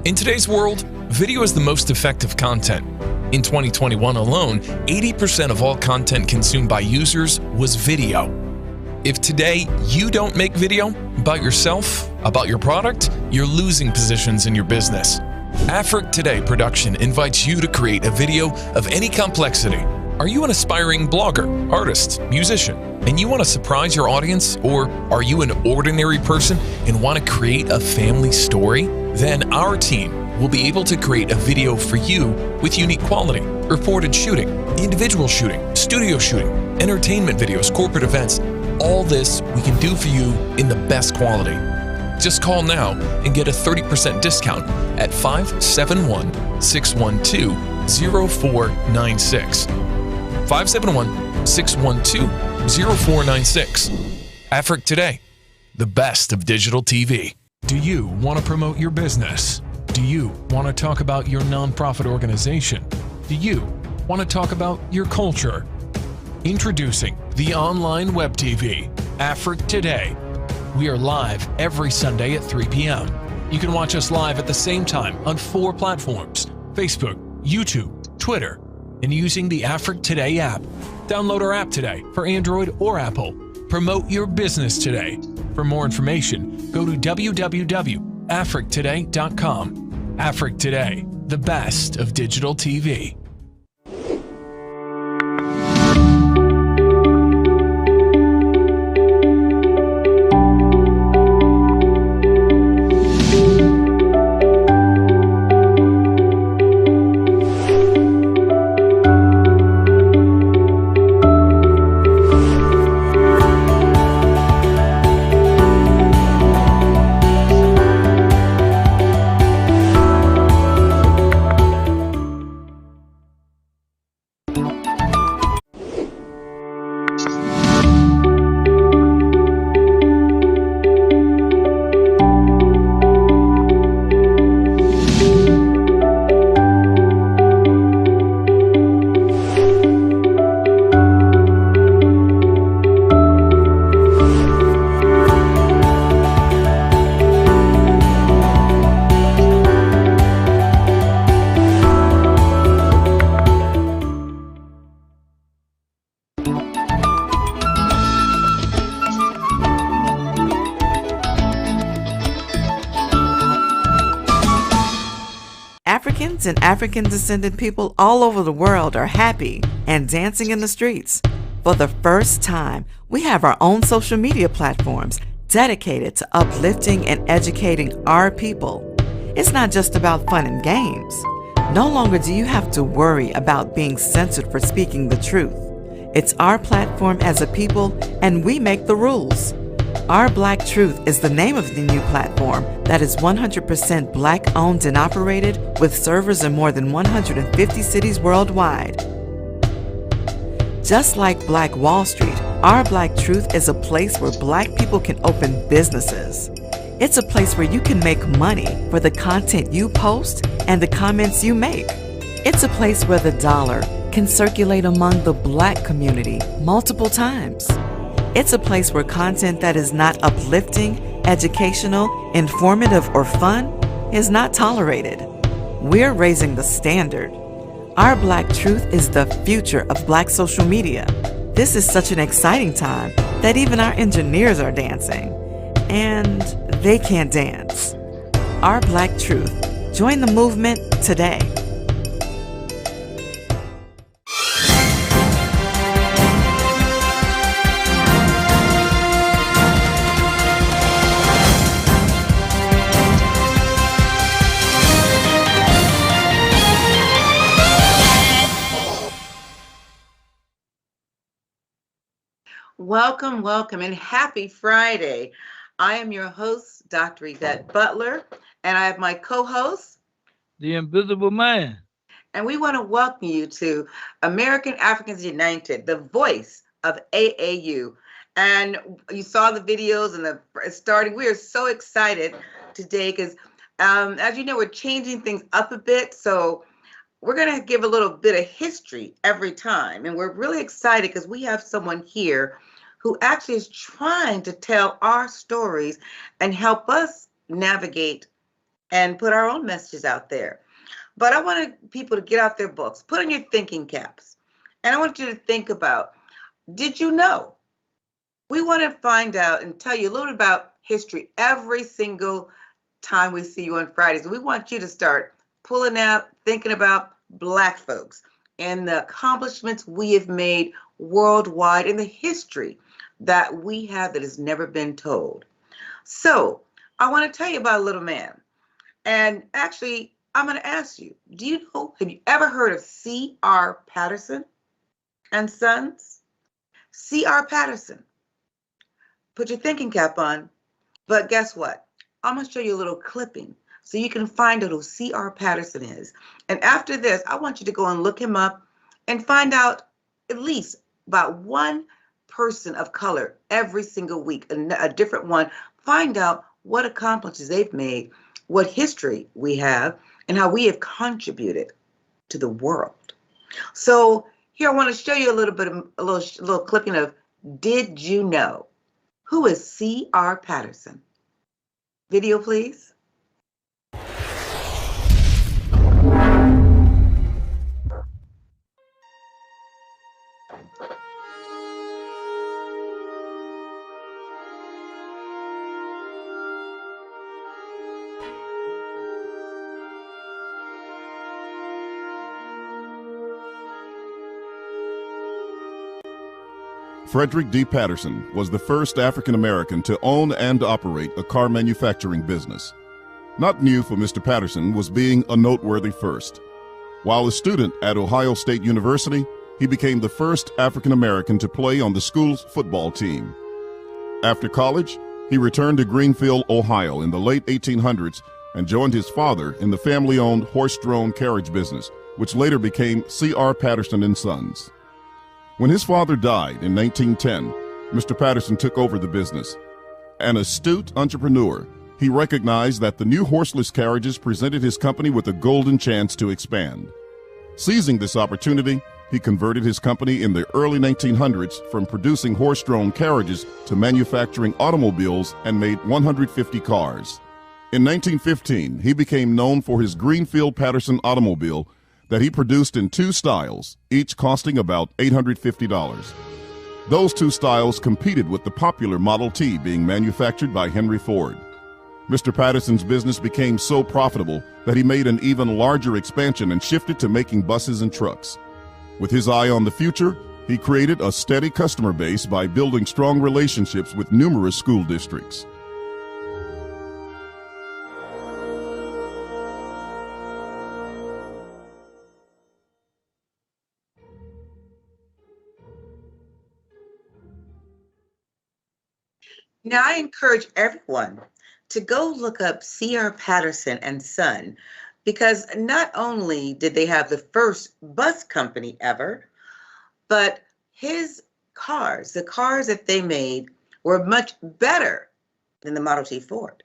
In today's world, video is the most effective content. In 2021 alone, 80% of all content consumed by users was video. If today you don't make video about yourself, about your product, you're losing positions in your business. Afrique Today production invites you to create a video of any complexity. Are you an aspiring blogger, artist, musician, and you want to surprise your audience? Or are you an ordinary person and want to create a family story? Then our team will be able to create a video for you with unique quality, reported shooting, individual shooting, studio shooting, entertainment videos, corporate events. All this we can do for you in the best quality. Just call now and get a 30% discount at 571-612-0496. 571-612-0496. Afrique Today, the best of digital TV. Do you want to promote your business? Do you want to talk about your nonprofit organization? Do you want to talk about your culture? Introducing the online web TV, Afrique Today. We are live every Sunday at 3 p.m. You can watch us live at the same time on 4 platforms: Facebook, YouTube, Twitter, and using the Afrique Today app. Download our app today for Android or Apple. Promote your business today. For more information, go to www.afriquetoday.com. Afrique Today, the best of digital TV. Africans and African-descended people all over the world are happy and dancing in the streets. For the first time, we have our own social media platforms dedicated to uplifting and educating our people. It's not just about fun and games. No longer do you have to worry about being censored for speaking the truth. It's our platform as a people, and we make the rules. Our Black Truth is the name of the new platform that is 100% Black owned and operated, with servers in more than 150 cities worldwide. Just like Black Wall Street, our Black Truth is a place where Black people can open businesses. It's a place where you can make money for the content you post and the comments you make. It's a place where the dollar can circulate among the Black community multiple times. It's a place where content that is not uplifting, educational, informative, or fun is not tolerated. We're raising the standard. Our Black Truth is the future of Black social media. This is such an exciting time that even our engineers are dancing. And they can't dance. Our Black Truth. Join the movement today. Welcome, welcome, and happy Friday. I am your host, Dr. Yvette Butler, and I have my co-host, The Invisible Man. And we want to welcome you to American Africans United, the voice of AAU. And you saw the videos and the starting. We are so excited today because, as you know, we're changing things up a bit. So we're going to give a little bit of history every time. And we're really excited because we have someone here who actually is trying to tell our stories and help us navigate and put our own messages out there. But I wanted people to get out their books, put on your thinking caps. And I want you to think about, did you know? We want to find out and tell you a little bit about history every single time we see you on Fridays. We want you to start pulling out, thinking about Black folks and the accomplishments we have made worldwide in the history that we have that has never been told. So I want to tell you about a little man. And actually, I'm going to ask you, do you know, have you ever heard of C.R. Patterson and Sons? C.R. Patterson. Put your thinking cap on. But guess what? I'm going to show you a little clipping so you can find out who C.R. Patterson is. And after this, I want you to go and look him up and find out at least about one person of color every single week, a different one. Find out what accomplishments they've made, what history we have, and how we have contributed to the world. So here I want to show you a little clipping of Did You Know? Who is C.R. Patterson? Video, please. Frederick D. Patterson was the first African American to own and operate a car manufacturing business. Not new for Mr. Patterson was being a noteworthy first. While a student at Ohio State University, he became the first African American to play on the school's football team. After college, he returned to Greenfield, Ohio in the late 1800s and joined his father in the family-owned horse-drawn carriage business, which later became C.R. Patterson and Sons. When his father died in 1910, Mr. Patterson took over the business. An astute entrepreneur, he recognized that the new horseless carriages presented his company with a golden chance to expand. Seizing this opportunity, he converted his company in the early 1900s from producing horse-drawn carriages to manufacturing automobiles and made 150 cars. In 1915, he became known for his Greenfield Patterson automobile that he produced in two styles, each costing about $850. Those two styles competed with the popular Model T being manufactured by Henry Ford. Mr. Patterson's business became so profitable that he made an even larger expansion and shifted to making buses and trucks. With his eye on the future, he created a steady customer base by building strong relationships with numerous school districts. Now, I encourage everyone to go look up C.R. Patterson and Son, because not only did they have the first bus company ever, but his cars, the cars that they made, were much better than the Model T Ford.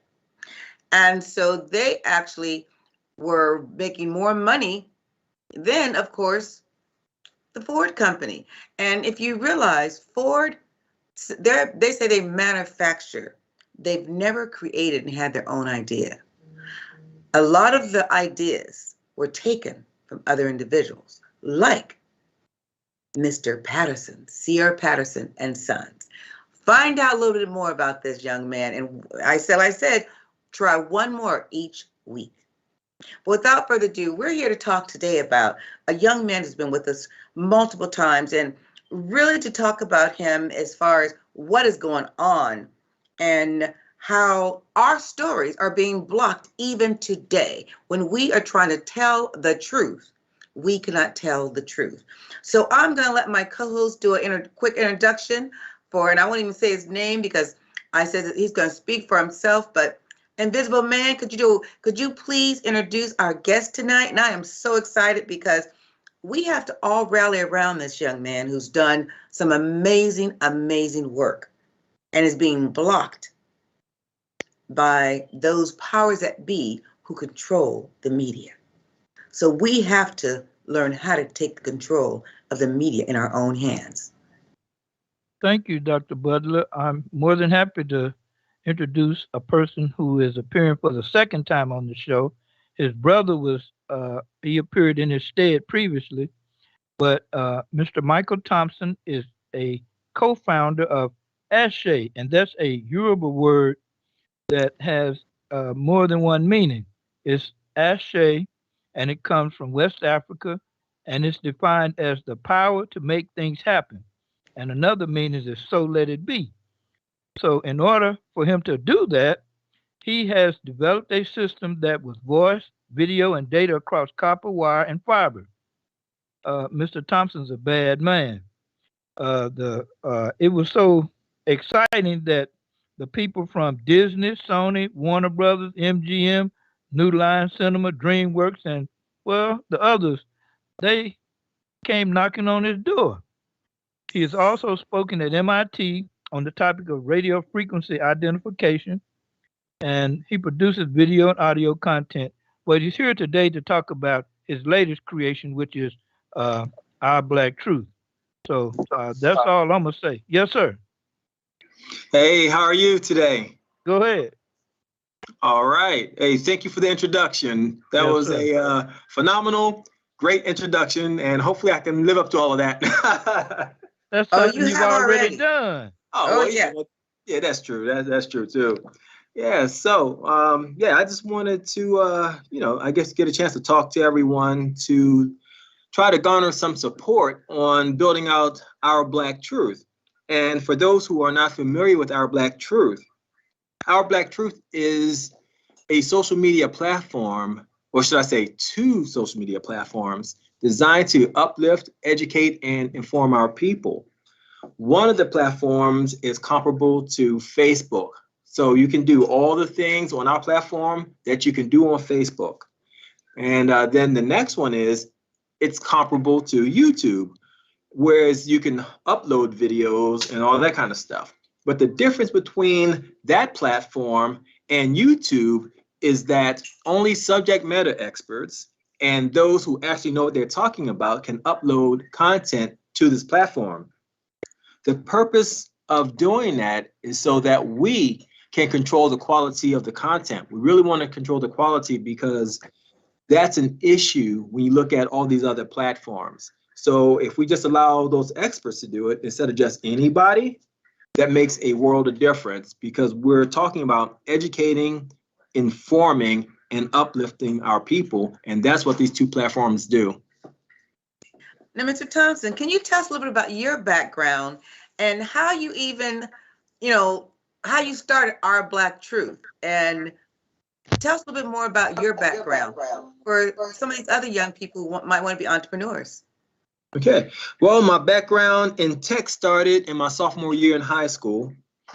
And so they actually were making more money than, of course, the Ford company. And if you realize, Ford, they say they manufacture. They've never created and had their own idea. A lot of the ideas were taken from other individuals, like Mr. Patterson, C.R. Patterson and Sons. Find out a little bit more about this young man. And I said, try one more each week. But without further ado, we're here to talk today about a young man who's been with us multiple times, and really to talk about him as far as what is going on and how our stories are being blocked even today. When we are trying to tell the truth, we cannot tell the truth. So I'm going to let my co-host do a quick introduction and I won't even say his name because I said that he's going to speak for himself. But Invisible Man, could you please introduce our guest tonight? And I am so excited because we have to all rally around this young man who's done some amazing, amazing work and is being blocked by those powers that be who control the media. So we have to learn how to take the control of the media in our own hands. Thank you, Dr. Butler. I'm more than happy to introduce a person who is appearing for the second time on the show. His brother he appeared in his stead previously, but Mr. Michael Thompson is a co-founder of Ashe, and that's a Yoruba word that has more than one meaning. It's Ashe, and it comes from West Africa, and it's defined as the power to make things happen. And another meaning is so let it be. So in order for him to do that, he has developed a system that with voice, video, and data across copper, wire, and fiber. Mr. Thompson's a bad man. It was so exciting that the people from Disney, Sony, Warner Brothers, MGM, New Line Cinema, DreamWorks, and well, the others, they came knocking on his door. He has also spoken at MIT on the topic of radio frequency identification, and he produces video and audio content. But he's here today to talk about his latest creation, which is Our Black Truth. So that's all I'm going to say. Yes, sir. Hey, how are you today? Go ahead. All right. Hey, thank you for the introduction. That Yes, was sir. a phenomenal, great introduction, and hopefully I can live up to all of that. That's Oh, something you you've have already already. done. Oh, well, yeah. Yeah, that's true. That's true too. Yeah. So, I just wanted to, I guess get a chance to talk to everyone to try to garner some support on building out Our Black Truth. And for those who are not familiar with Our Black Truth is a social media platform, or should I say two social media platforms, designed to uplift, educate, and inform our people. One of the platforms is comparable to Facebook. So you can do all the things on our platform that you can do on Facebook. And then the next one is it's comparable to YouTube, whereas you can upload videos and all that kind of stuff. But the difference between that platform and YouTube is that only subject matter experts and those who actually know what they're talking about can upload content to this platform. The purpose of doing that is so that we can control the quality of the content. We really want to control the quality because that's an issue when you look at all these other platforms. So if we just allow those experts to do it instead of just anybody, that makes a world of difference because we're talking about educating, informing, and uplifting our people. And that's what these two platforms do. Now, Mr. Thompson, can you tell us a little bit about your background and how you even, how you started Our Black Truth? And tell us a little bit more about your background for some of these other young people who might want to be entrepreneurs. Okay. Well, my background in tech started in my sophomore year in high school.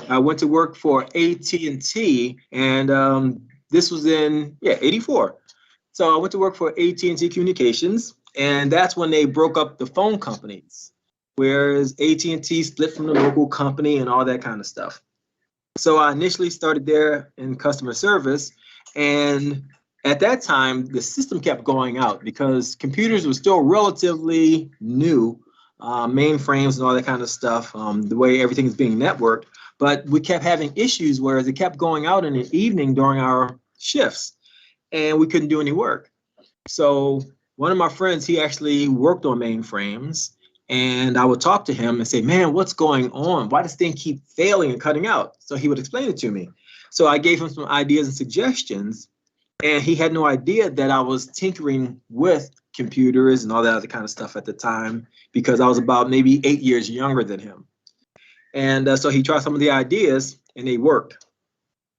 I went to work for AT&T, and this was in 84. So I went to work for AT&T Communications, and that's when they broke up the phone companies, whereas AT&T split from the local company and all that kind of stuff. So I initially started there in customer service, and at that time, the system kept going out because computers were still relatively new, mainframes and all that kind of stuff, the way everything is being networked. But we kept having issues where it kept going out in the evening during our shifts, and we couldn't do any work. So one of my friends, he actually worked on mainframes, and I would talk to him and say, man, what's going on? Why does this thing keep failing and cutting out? So he would explain it to me. So I gave him some ideas and suggestions. And he had no idea that I was tinkering with computers and all that other kind of stuff at the time because I was about maybe 8 years younger than him. And so he tried some of the ideas and they worked.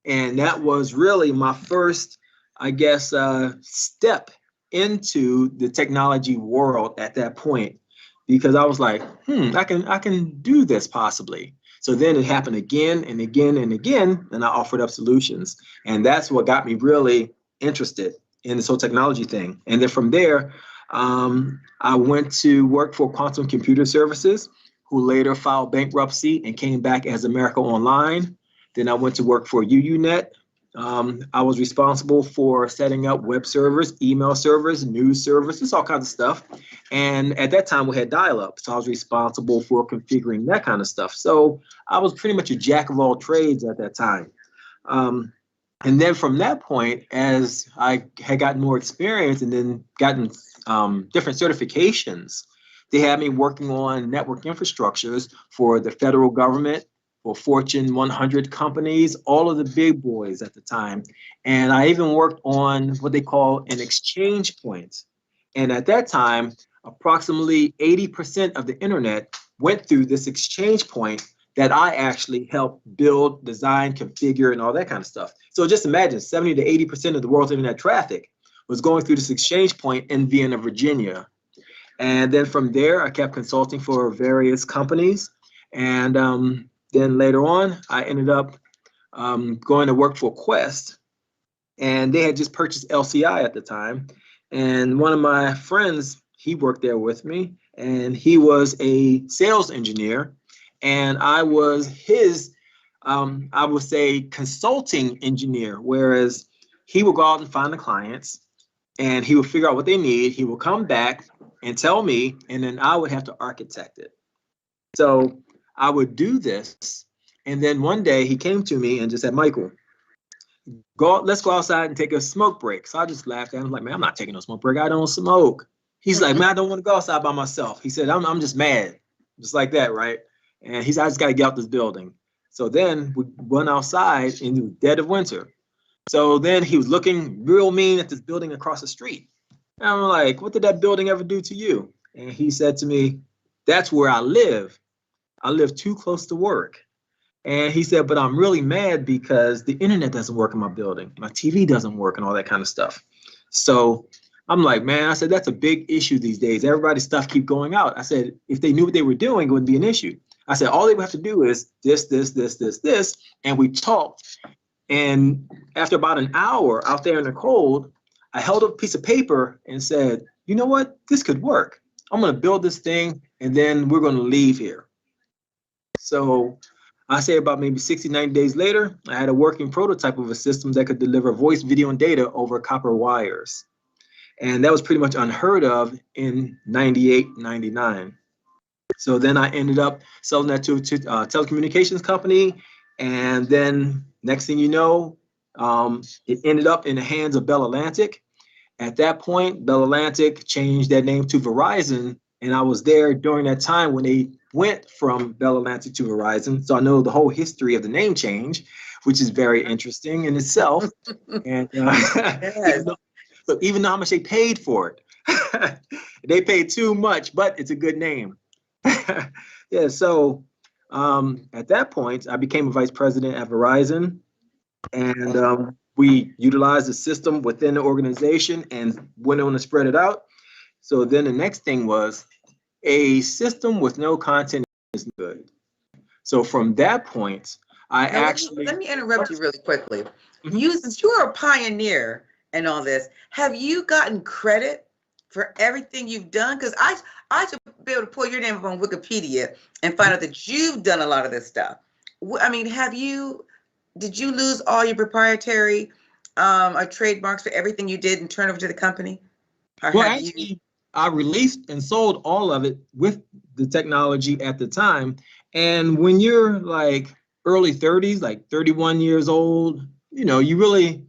And that was really my first, I guess, step into the technology world at that point because I was like, I can do this possibly. So then it happened again and again and again, and I offered up solutions. And that's what got me really interested in this whole technology thing. And then from there, I went to work for Quantum Computer Services, who later filed bankruptcy and came back as America Online. Then I went to work for UUNet. I was responsible for setting up web servers, email servers, news servers, just all kinds of stuff. And at that time we had dial-up, so I was responsible for configuring that kind of stuff. So I was pretty much a jack of all trades at that time. And then from that point, as I had gotten more experience and then gotten different certifications, they had me working on network infrastructures for the federal government, for Fortune 100 companies, all of the big boys at the time. And I even worked on what they call an exchange point. And at that time, approximately 80% of the internet went through this exchange point that I actually helped build, design, configure, and all that kind of stuff. So just imagine 70 to 80% of the world's internet traffic was going through this exchange point in Vienna, Virginia. And then from there, I kept consulting for various companies. And then later on, I ended up going to work for Quest. And they had just purchased LCI at the time. And one of my friends, he worked there with me, and he was a sales engineer. And I was his, I would say, consulting engineer, whereas he would go out and find the clients, and he would figure out what they need. He would come back and tell me, and then I would have to architect it. So I would do this. And then one day he came to me and just said, Michael, let's go outside and take a smoke break. So I just laughed at him. I was like, man, I'm not taking no smoke break. I don't smoke. He's like, man, I don't want to go outside by myself. He said, I'm just mad. Just like that, right? And he said, I just got to get out this building. So then we went outside in the dead of winter. So then he was looking real mean at this building across the street. And I'm like, what did that building ever do to you? And he said to me, that's where I live. I live too close to work. And he said, but I'm really mad because the internet doesn't work in my building. My TV doesn't work and all that kind of stuff. So I'm like, man, I said, that's a big issue these days. Everybody's stuff keep going out. I said, if they knew what they were doing, it wouldn't be an issue. I said, all they would have to do is this. And we talked. And after about an hour out there in the cold, I held up a piece of paper and said, you know what? This could work. I'm going to build this thing, and then we're going to leave here. So I say about maybe 60, 90 days later, I had a working prototype of a system that could deliver voice, video, and data over copper wires. And that was pretty much unheard of in 98, 99. So then I ended up selling that to a telecommunications company. And then next thing you know, it ended up in the hands of Bell Atlantic. At that point, Bell Atlantic changed their name to Verizon. And I was there during that time when they went from Bell Atlantic to Verizon. So I know the whole history of the name change, which is very interesting in itself. And Yes. even though how much they paid for it, they paid too much, but it's a good name. Yeah, so at that point, I became a vice president at Verizon, and we utilized the system within the organization and went on to spread it out. So then the next thing was a system with no content is good. So from that point, I Now, actually let me interrupt you really quickly. Mhm. Since you are a pioneer in all this, have you gotten credit for everything you've done? Because I should be able to pull your name up on Wikipedia and find out that you've done a lot of this stuff. I mean, did you lose all your proprietary or trademarks for everything you did and turn over to the company? Or Well, have you? actually, I released and sold all of it with the technology at the time. And when you're like early 30s, like 31 years old, you really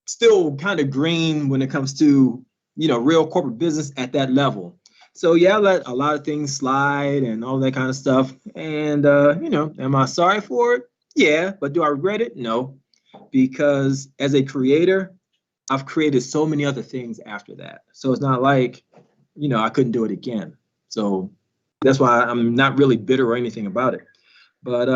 still kind of green when it comes to, real corporate business at that level. So yeah, I let a lot of things slide and all that kind of stuff. And, am I sorry for it? Yeah. But do I regret it? No. Because as a creator, I've created so many other things after that. So it's not like, I couldn't do it again. So that's why I'm not really bitter or anything about it. But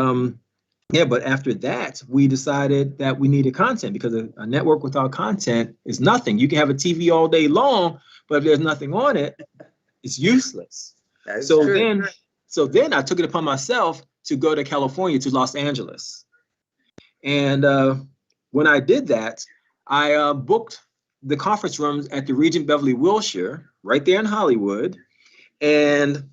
but after that, we decided that we needed content because a network without content is nothing. You can have a TV all day long, but if there's nothing on it, it's useless. That's So true. then I took it upon myself to go to California, to Los Angeles. And when I did that, I booked the conference rooms at the Regent Beverly Wilshire, right there in Hollywood. And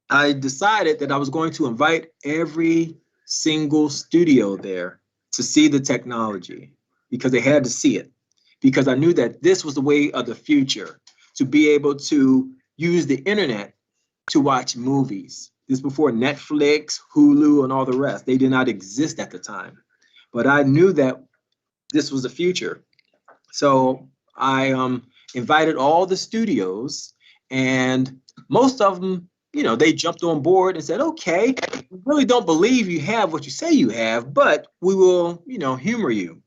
I decided that I was going to invite every single studio there to see the technology because they had to see it. Because I knew that this was the way of the future, to be able to use the internet to watch movies. This before Netflix, Hulu, and all the rest. They did not exist at the time. But I knew that this was the future. So I invited all the studios, and most of them, they jumped on board and said, okay, we really don't believe you have what you say you have, but we will, humor you.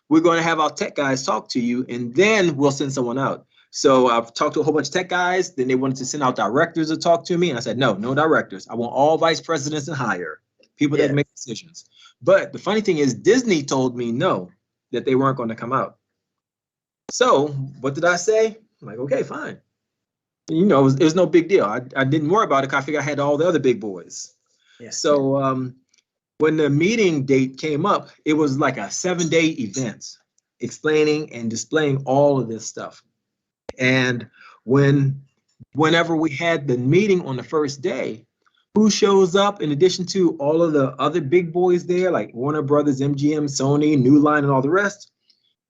We're going to have our tech guys talk to you, and then we'll send someone out. So I've talked to a whole bunch of tech guys. Then they wanted to send out directors to talk to me. And I said, no directors. I want all vice presidents and higher, people that make decisions. But the funny thing is, Disney told me no, that they weren't going to come out. So what did I say? I'm like, okay, fine. It was no big deal. I didn't worry about it because I figured I had all the other big boys. Yeah. So when the meeting date came up, it was like a 7-day event explaining and displaying all of this stuff. And whenever we had the meeting on the first day, who shows up in addition to all of the other big boys there, like Warner Brothers, MGM, Sony, New Line, and all the rest?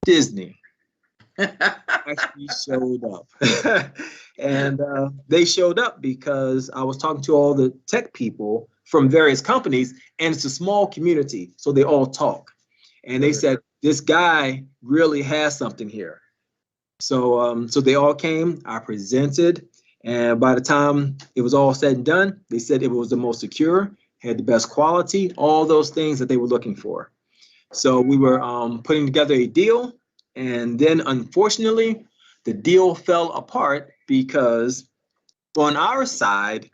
Disney actually showed up. And they showed up because I was talking to all the tech people from various companies, and it's a small community, so they all talk. And they said, this guy really has something here. So they all came, I presented, and by the time it was all said and done, they said it was the most secure, had the best quality, all those things that they were looking for. So we were putting together a deal, and then unfortunately, the deal fell apart because on our side,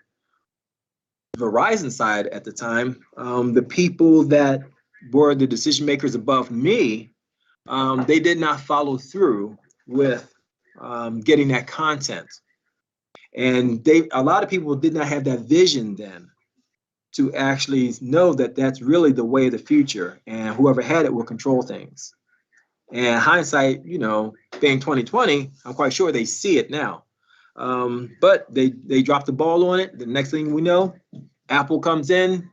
Verizon side at the time, the people that were the decision makers above me, they did not follow through with getting that content. And a lot of people did not have that vision then to actually know that that's really the way of the future, and whoever had it will control things. And hindsight, being 2020, I'm quite sure they see it now. But they dropped the ball on it. The next thing we know, Apple comes in,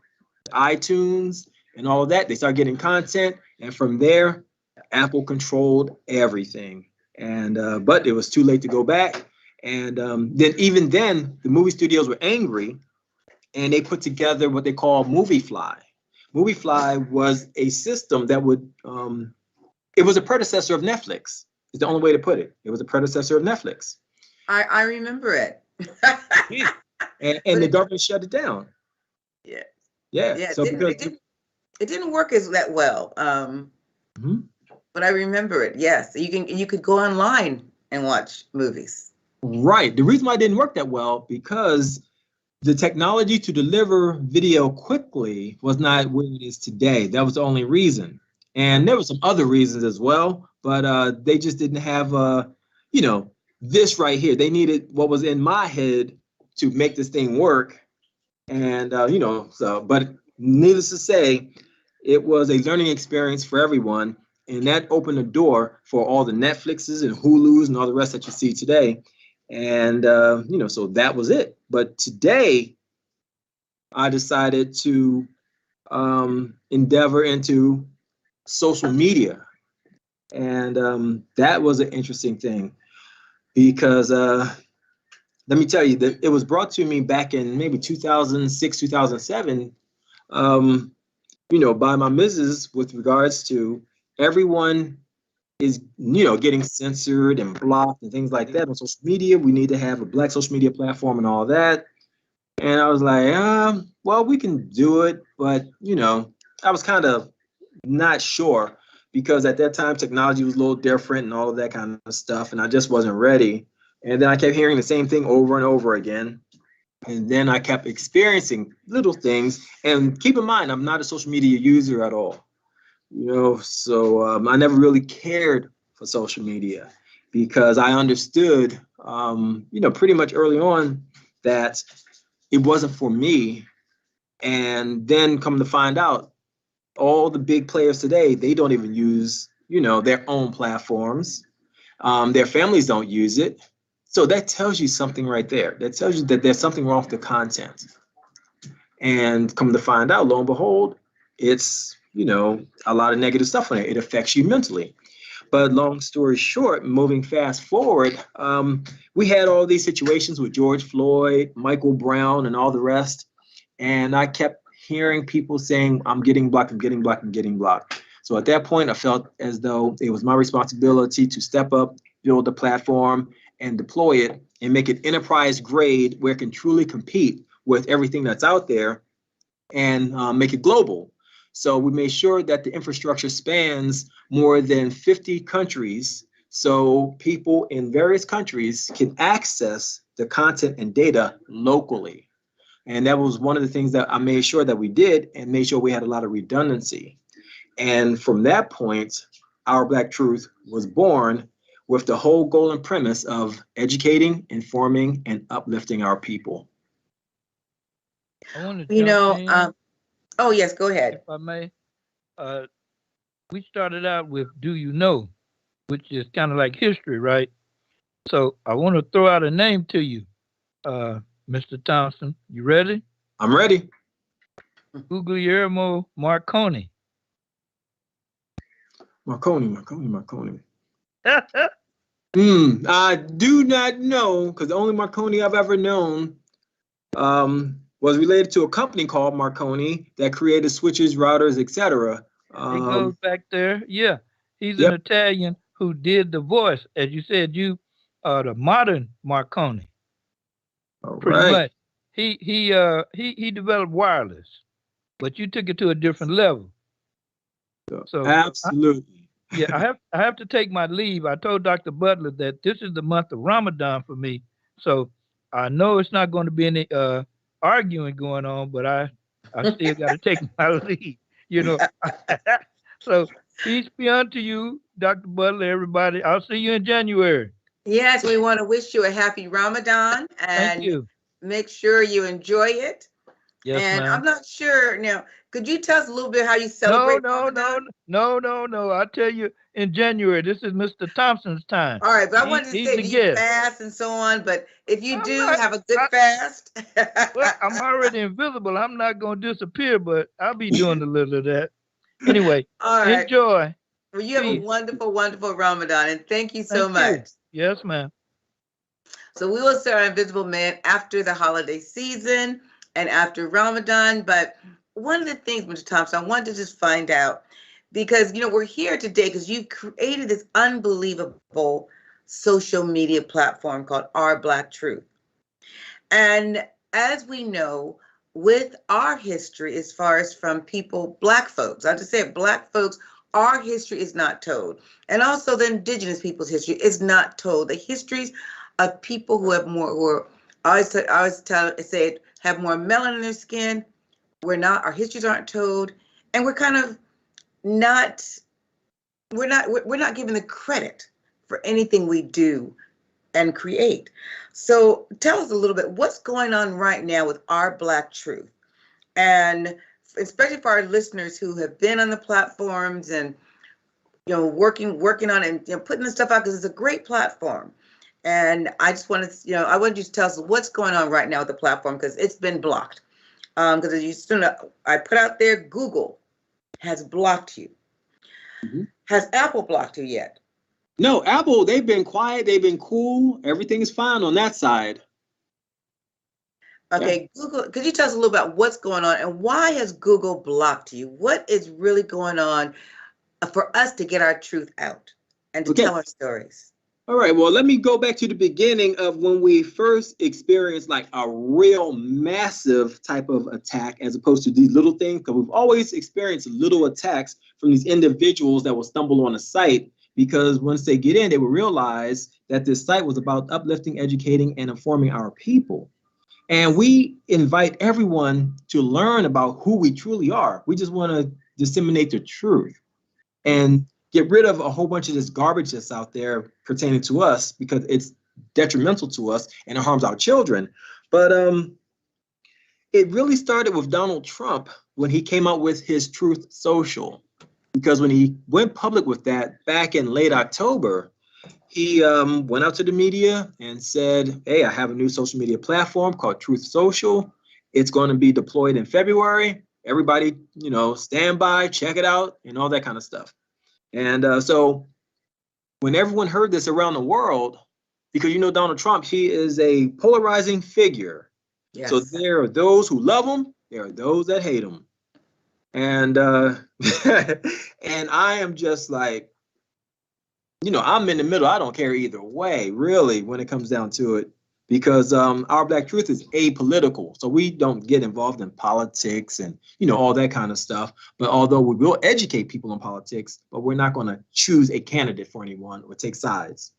iTunes, and all of that. They start getting content, and from there, Apple controlled everything. And but it was too late to go back. And then the movie studios were angry, and they put together what they call MovieFly. MovieFly was a system that would it was a predecessor of Netflix. Is the only way to put it. It was a predecessor of Netflix. I remember it. and the government shut it down. Yeah. So it didn't work as that well. But I remember it. Yes, you could go online and watch movies. Right. The reason why it didn't work that well, because the technology to deliver video quickly was not where it is today. That was the only reason. And there were some other reasons as well, but they just didn't have, this right here. They needed what was in my head to make this thing work. And, but needless to say, it was a learning experience for everyone. And that opened the door for all the Netflixes and Hulus and all the rest that you see today. And, so that was it. But today, I decided to endeavor into social media. And that was an interesting thing because let me tell you that it was brought to me back in maybe 2006, 2007, by my missus with regards to everyone is, getting censored and blocked and things like that on social media. We need to have a Black social media platform and all that. And I was like, well, we can do it. But, I was kind of not sure because at that time, technology was a little different and all of that kind of stuff. And I just wasn't ready. And then I kept hearing the same thing over and over again. And then I kept experiencing little things. And keep in mind, I'm not a social media user at all. So I never really cared for social media because I understood, pretty much early on that it wasn't for me. And then come to find out, all the big players today, they don't even use, their own platforms. Their families don't use it. So that tells you something right there. That tells you that there's something wrong with the content. And come to find out, lo and behold, it's, a lot of negative stuff on it. It affects you mentally. But long story short, moving fast forward, we had all these situations with George Floyd, Michael Brown, and all the rest. And I kept hearing people saying, I'm getting blocked, I'm getting blocked, I'm getting blocked. So at that point, I felt as though it was my responsibility to step up, build the platform, and deploy it and make it enterprise grade where it can truly compete with everything that's out there and make it global. So we made sure that the infrastructure spans more than 50 countries so people in various countries can access the content and data locally. And that was one of the things that I made sure that we did and made sure we had a lot of redundancy. And from that point, Our Black Truth was born with the whole goal and premise of educating, informing, and uplifting our people. I want to jump in, oh yes, go ahead. if I may. We started out with "Do You Know," which is kind of like history, right? So I want to throw out a name to you, Mr. Thompson. You ready? I'm ready. Guglielmo Marconi. Marconi. I do not know, because the only Marconi I've ever known was related to a company called Marconi that created switches, routers, etc. It goes back there. Yeah, he's an Italian who did the voice, as you said. You are the modern Marconi. Pretty much. He developed wireless, but you took it to a different level. So absolutely. I have to take my leave. I told Dr. Butler that this is the month of Ramadan for me, so I know it's not going to be any arguing going on, but I still got to take my leave. You know. So peace be unto you, Dr. Butler. Everybody, I'll see you in January. Yes, we want to wish you a happy Ramadan and Thank you. make sure you enjoy it. Yes, and ma'am. I'm not sure now. Could you tell us a little bit how you celebrate? No. I tell you, in January, this is Mr. Thompson's time. All right, but I wanted to say you fast and so on. But if you have a good fast. Well, I'm already invisible. I'm not going to disappear, but I'll be doing a little of that. Anyway, all right. Enjoy. Well, you have a wonderful, wonderful Ramadan, and thank you so much. Yes, ma'am. So we will start Invisible Man after the holiday season and after Ramadan. But one of the things, Mr. Thompson, I wanted to just find out, because, you know, we're here today because you've created this unbelievable social media platform called Our Black Truth. And as we know, with our history, as far as from people, Black folks, I just said Black folks, our history is not told. And also the indigenous people's history is not told. The histories of people who have more, who are, I always say have more melanin in their skin, our histories aren't told, and we're kind of we're not given the credit for anything we do and create. So tell us a little bit, what's going on right now with Our Black Truth? And especially for our listeners who have been on the platforms and, you know, working on it and, you know, putting the stuff out, because it's a great platform. And I just wanted to, I wanted you to tell us what's going on right now with the platform, because it's been blocked. Because as you still know, I put out there, Google has blocked you. Mm-hmm. Has Apple blocked you yet? No, Apple, they've been quiet. They've been cool. Everything is fine on that side. Okay, yeah. Google, could you tell us a little about what's going on and why has Google blocked you? What is really going on for us to get our truth out and to tell our stories? All right, well, let me go back to the beginning of when we first experienced like a real massive type of attack, as opposed to these little things, because we've always experienced little attacks from these individuals that will stumble on a site, because once they get in, they will realize that this site was about uplifting, educating, and informing our people. And we invite everyone to learn about who we truly are. We just want to disseminate the truth and get rid of a whole bunch of this garbage that's out there pertaining to us, because it's detrimental to us and it harms our children. But it really started with Donald Trump when he came out with his Truth Social, because when he went public with that back in late October, he went out to the media and said, hey, I have a new social media platform called Truth Social. It's going to be deployed in February. Everybody, stand by, check it out, and all that kind of stuff. And so when everyone heard this around the world, because Donald Trump, he is a polarizing figure. Yes. So there are those who love him, there are those that hate him. And and I am just like, I'm in the middle. I don't care either way, really, when it comes down to it, because Our Black Truth is apolitical. So we don't get involved in politics and, all that kind of stuff. But although we will educate people on politics, but we're not going to choose a candidate for anyone or take sides.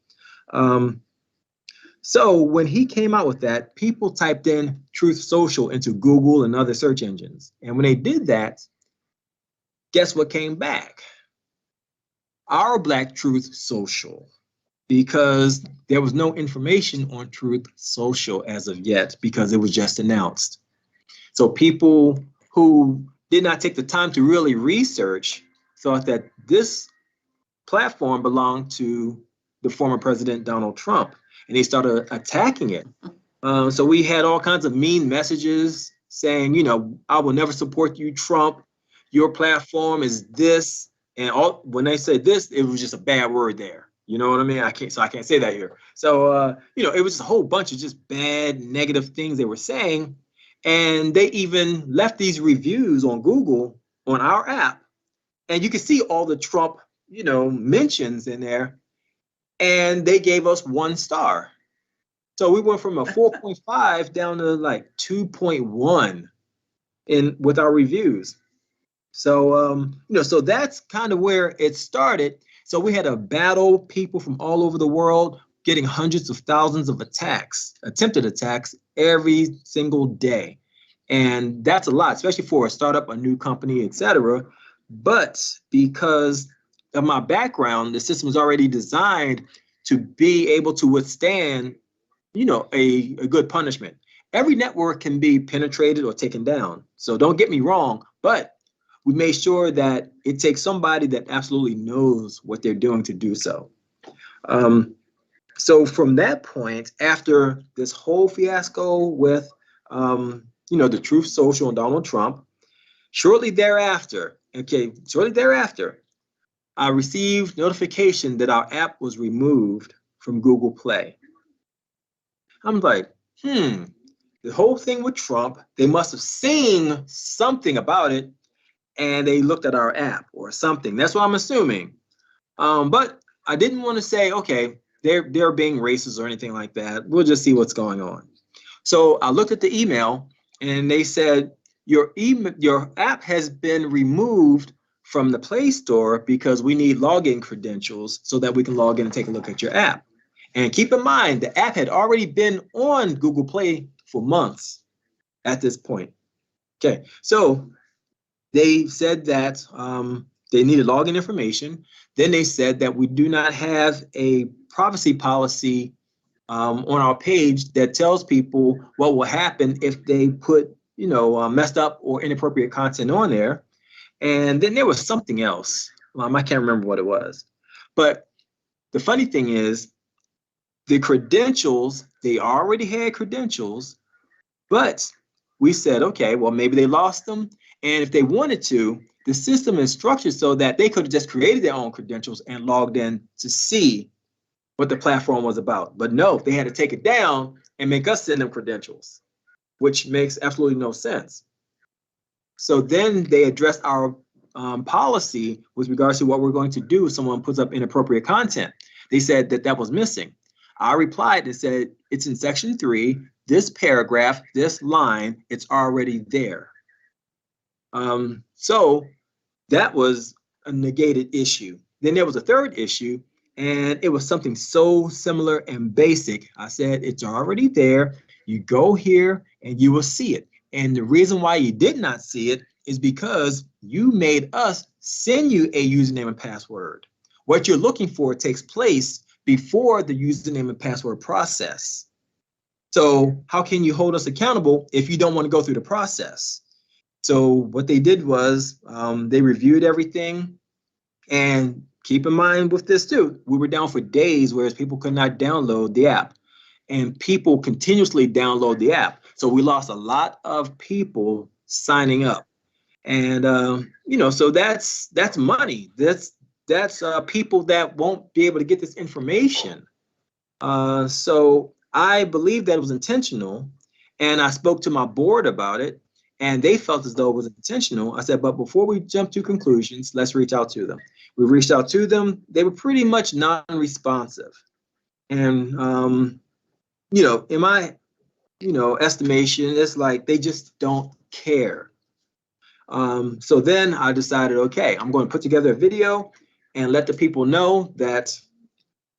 So when he came out with that, people typed in Truth Social into Google and other search engines. And when they did that, guess what came back? Our Black Truth Social, because there was no information on Truth Social as of yet, because it was just announced. So people who did not take the time to really research thought that this platform belonged to the former President Donald Trump, and they started attacking it. So we had all kinds of mean messages saying, I will never support you, Trump. Your platform is this. And when they said this, it was just a bad word there. You know what I mean? I can't say that here. So, it was a whole bunch of just bad, negative things they were saying. And they even left these reviews on Google on our app. And you can see all the Trump, mentions in there. And they gave us 1 star. So we went from a 4.5 down to like 2.1 with our reviews. So, so that's kind of where it started. So we had to battle people from all over the world, getting hundreds of thousands of attempted attacks every single day. And that's a lot, especially for a startup, a new company, etc. But because of my background, the system was already designed to be able to withstand, a good punishment. Every network can be penetrated or taken down. So don't get me wrong, but we made sure that it takes somebody that absolutely knows what they're doing to do so. So from that point, after this whole fiasco with, the Truth Social and Donald Trump, shortly thereafter, I received notification that our app was removed from Google Play. I'm like, the whole thing with Trump, they must have seen something about it, and they looked at our app or something. That's what I'm assuming. But I didn't want to say, okay, they're being racist or anything like that. We'll just see what's going on. So I looked at the email, and they said, your app has been removed from the Play Store because we need login credentials so that we can log in and take a look at your app. And keep in mind, the app had already been on Google Play for months at this point. Okay, so they said that they needed login information. Then they said that we do not have a privacy policy on our page that tells people what will happen if they put, messed up or inappropriate content on there. And then there was something else. I can't remember what it was. But the funny thing is, the credentials, they already had credentials, but we said, okay, well, maybe they lost them. And if they wanted to, the system is structured so that they could have just created their own credentials and logged in to see what the platform was about. But no, they had to take it down and make us send them credentials, which makes absolutely no sense. So then they addressed our policy with regards to what we're going to do if someone puts up inappropriate content. They said that was missing. I replied and said, it's in section 3, this paragraph, this line, it's already there. So that was a negated issue. Then there was a third issue, and it was something so similar and basic. I said, it's already there. You go here and you will see it. And the reason why you did not see it is because you made us send you a username and password. What you're looking for takes place before the username and password process. So how can you hold us accountable if you don't want to go through the process? So what they did was they reviewed everything. And keep in mind with this too, we were down for days, whereas people could not download the app. And people continuously download the app. So we lost a lot of people signing up. And, so that's money. That's people that won't be able to get this information. So I believe that it was intentional. And I spoke to my board about it. and they felt as though it was intentional. I said, but before we jump to conclusions, let's reach out to them. We reached out to them. They were pretty much non-responsive. And, in my, estimation, it's like they just don't care. So then I decided, okay, I'm going to put together a video and let the people know that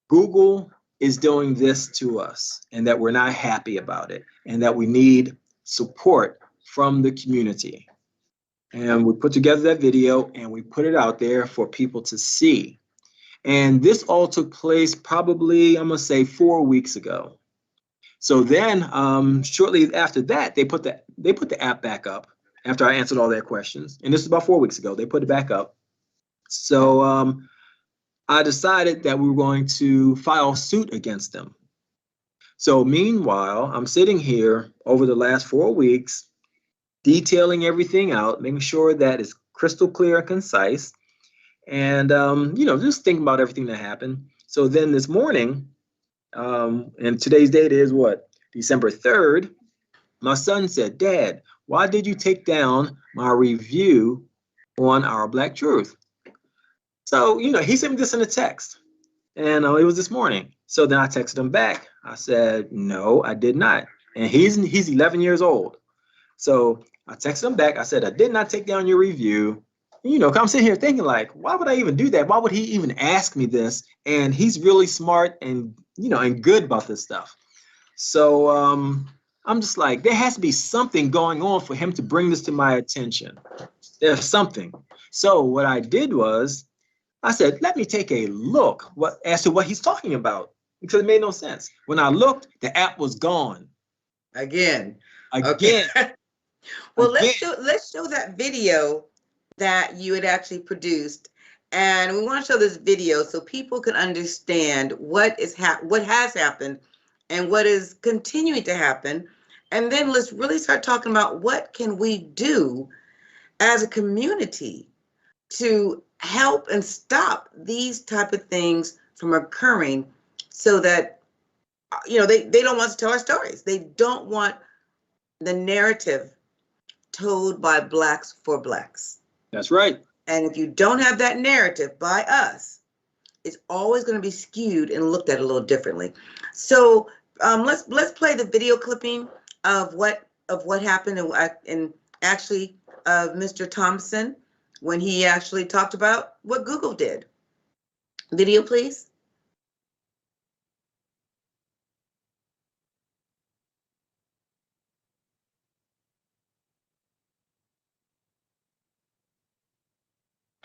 Google is doing this to us and that we're not happy about it and that we need support from the community. And we put together that video and we put it out there for people to see. And this all took place probably, I'm gonna say 4 weeks ago. So then shortly after that, they put the app back up after I answered all their questions. And this is about 4 weeks ago, they put it back up. So I decided that we were going to file suit against them. So meanwhile, I'm sitting here over the last 4 weeks, detailing everything out, making sure that it's crystal clear and concise, and just thinking about everything that happened. So then this morning, and today's date is what? December 3rd, my son said, "Dad, why did you take down my review on Our Black Truth?" So, he sent me this in a text, and it was this morning. So then I texted him back. I said, "No, I did not." And he's 11 years old. So I texted him back. I said, "I did not take down your review." 'Cause I'm sitting here thinking like, why would I even do that? Why would he even ask me this? And he's really smart and, and good about this stuff. So I'm just like, there has to be something going on for him to bring this to my attention. There's something. So what I did was, I said, let me take a look as to what he's talking about, because it made no sense. When I looked, the app was gone. Again. Okay. Well, let's show that video that you had actually produced, and we want to show this video so people can understand what has happened and what is continuing to happen. And then let's really start talking about what can we do as a community to help and stop these type of things from occurring, so that they don't want to tell our stories. They don't want the narrative told by Blacks for Blacks. That's right. And if you don't have that narrative by us, it's always going to be skewed and looked at a little differently. So let's play the video clipping of what happened and actually of Mr. Thompson when he actually talked about what Google did. Video, please.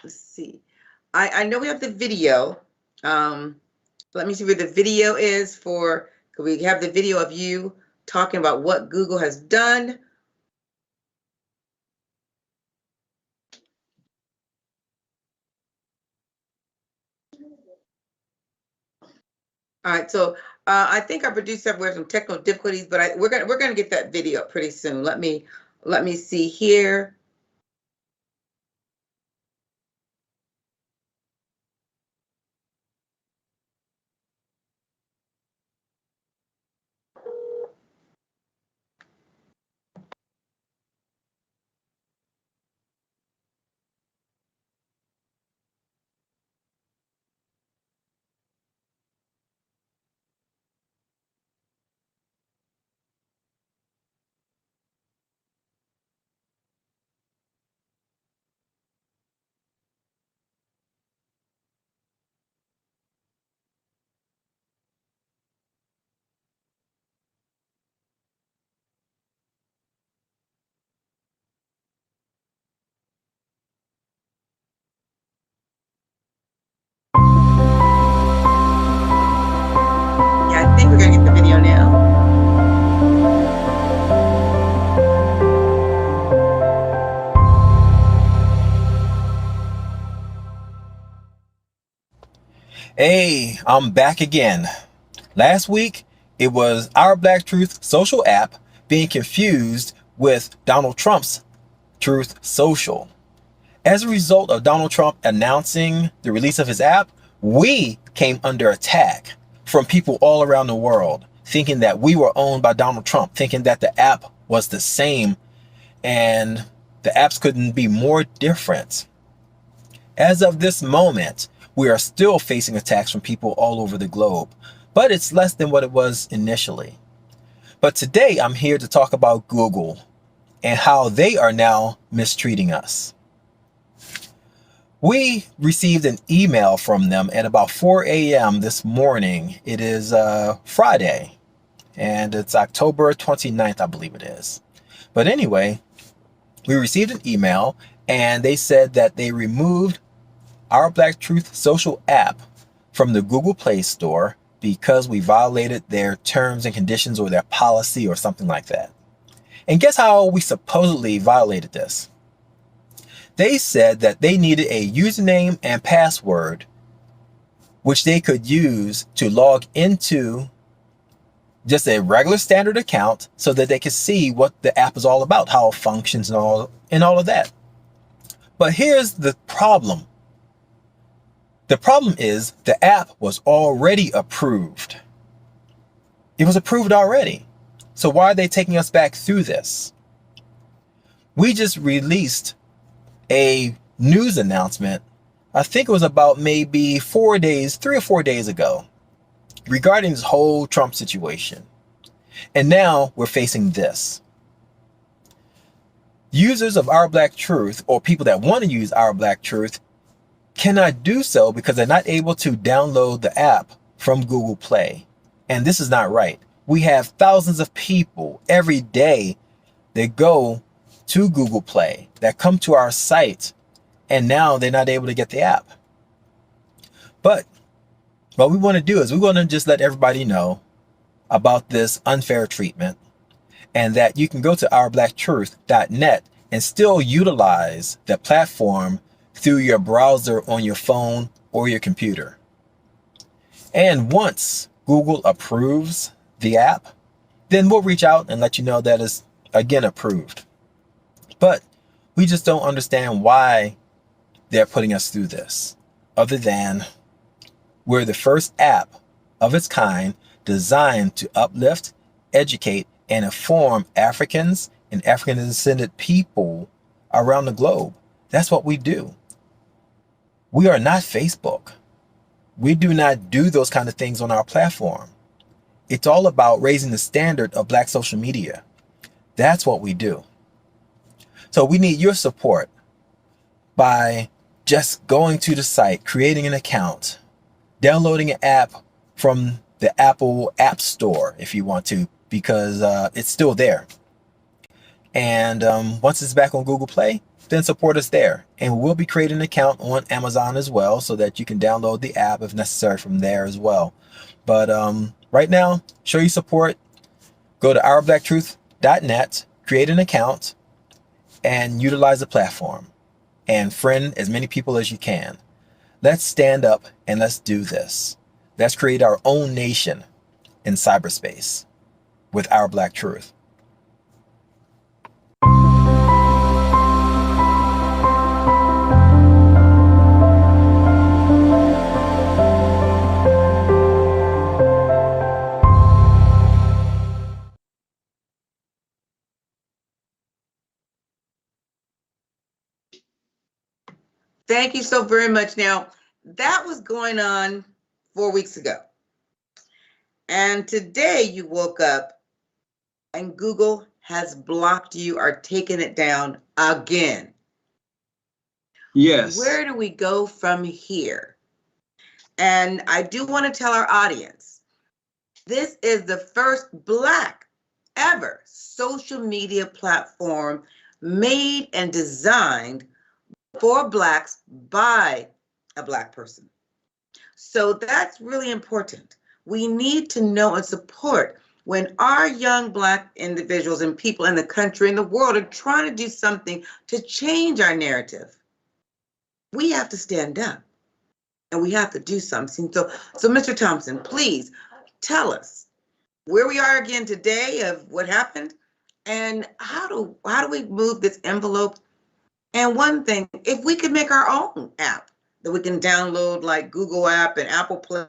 Let's see. I know we have the video. Let me see where the video is for. Could we have the video of you talking about what Google has done? All right, so I think our producer has some technical difficulties, but we're gonna get that video up pretty soon. Let me see here. Yeah, I think we're gonna get the video now. Hey, I'm back again. Last week, it was Our Black Truth social app being confused with Donald Trump's Truth Social. As a result of Donald Trump announcing the release of his app, we came under attack from people all around the world, thinking that we were owned by Donald Trump, thinking that the app was the same and the apps couldn't be more different. As of this moment, we are still facing attacks from people all over the globe, but it's less than what it was initially. But today I'm here to talk about Google and how they are now mistreating us. We received an email from them at about 4 a.m. this morning. It is Friday, and it's October 29th, I believe it is. But anyway, we received an email, and they said that they removed our Black Truth social app from the Google Play Store because we violated their terms and conditions or their policy or something like that. And guess how we supposedly violated this? They said that they needed a username and password which they could use to log into just a regular standard account so that they could see what the app is all about, how it functions and all of that. But here's the problem. The problem is the app was already approved. It was approved already. So why are they taking us back through this? We just released a news announcement, I think it was about maybe 3 or 4 days ago, regarding this whole Trump situation. And now we're facing this. Users of Our Black Truth, or people that want to use Our Black Truth, cannot do so because they're not able to download the app from Google Play. And this is not right. We have thousands of people every day that go to Google Play, that come to our site, and now they're not able to get the app. But what we want to do is we want to just let everybody know about this unfair treatment, and that you can go to ourbblacktruth.net and still utilize the platform through your browser on your phone or your computer. And once Google approves the app, then we'll reach out and let you know that it's again approved. But we just don't understand why they're putting us through this, other than we're the first app of its kind designed to uplift, educate, and inform Africans and African descended people around the globe. That's what we do. We are not Facebook. We do not do those kind of things on our platform. It's all about raising the standard of Black social media. That's what we do. So we need your support by just going to the site, creating an account, downloading an app from the Apple App Store if you want to, because it's still there. And once it's back on Google Play, then support us there. And we'll be creating an account on Amazon as well so that you can download the app if necessary from there as well. But right now, show your support. Go to ourbblacktruth.net, create an account, and utilize the platform. And friend as many people as you can. Let's stand up and let's do this. Let's create our own nation in cyberspace with Our Black Truth. Thank you so very much. Now, that was going on 4 weeks ago. And today you woke up and Google has blocked you or taken it down again. Yes. Where do we go from here? And I do want to tell our audience, this is the first Black ever social media platform made and designed for Blacks by a Black person. So that's really important. We need to know and support when our young Black individuals and people in the country and the world are trying to do something to change our narrative. We have to stand up and we have to do something. So Mr. Thompson, please tell us where we are again today of what happened and how do we move this envelope. And one thing, if we could make our own app that we can download like Google app and Apple Play,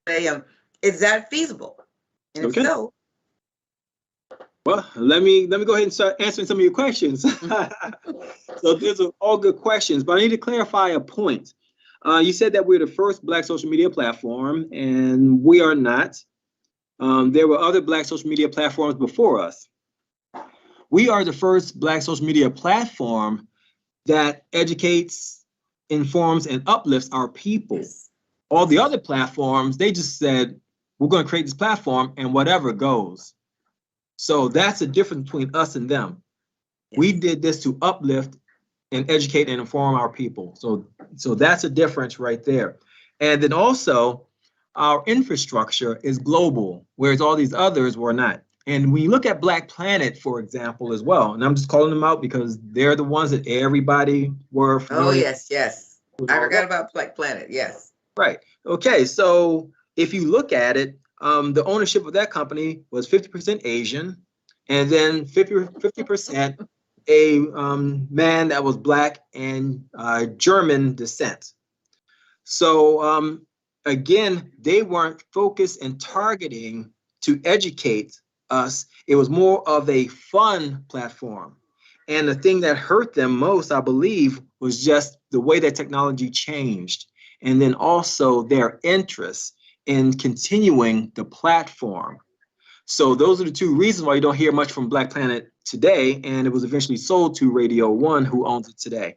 is that feasible? And okay. If so. Well, let me go ahead and start answering some of your questions. So these are all good questions, but I need to clarify a point. You said that we're the first Black social media platform, and we are not. There were other Black social media platforms before us. We are the first Black social media platform that educates, informs, and uplifts our people. All the other platforms, they just said, we're going to create this platform and whatever goes. So that's the difference between us and them. We did this to uplift and educate and inform our people. So that's a difference right there. And then also, our infrastructure is global, whereas all these others were not. And when you look at Black Planet, for example, as well, and I'm just calling them out because they're the ones that everybody were familiar. Oh, yes. I forgot about Black Planet, yes. Right. Okay, so if you look at it, the ownership of that company was 50% Asian, and then 50% a man that was Black and German descent. So again, they weren't focused and targeting to educate us. It was more of a fun platform. And the thing that hurt them most, I believe, was just the way that technology changed. And then also their interest in continuing the platform. So those are the two reasons why you don't hear much from Black Planet today. And it was eventually sold to Radio One, who owns it today.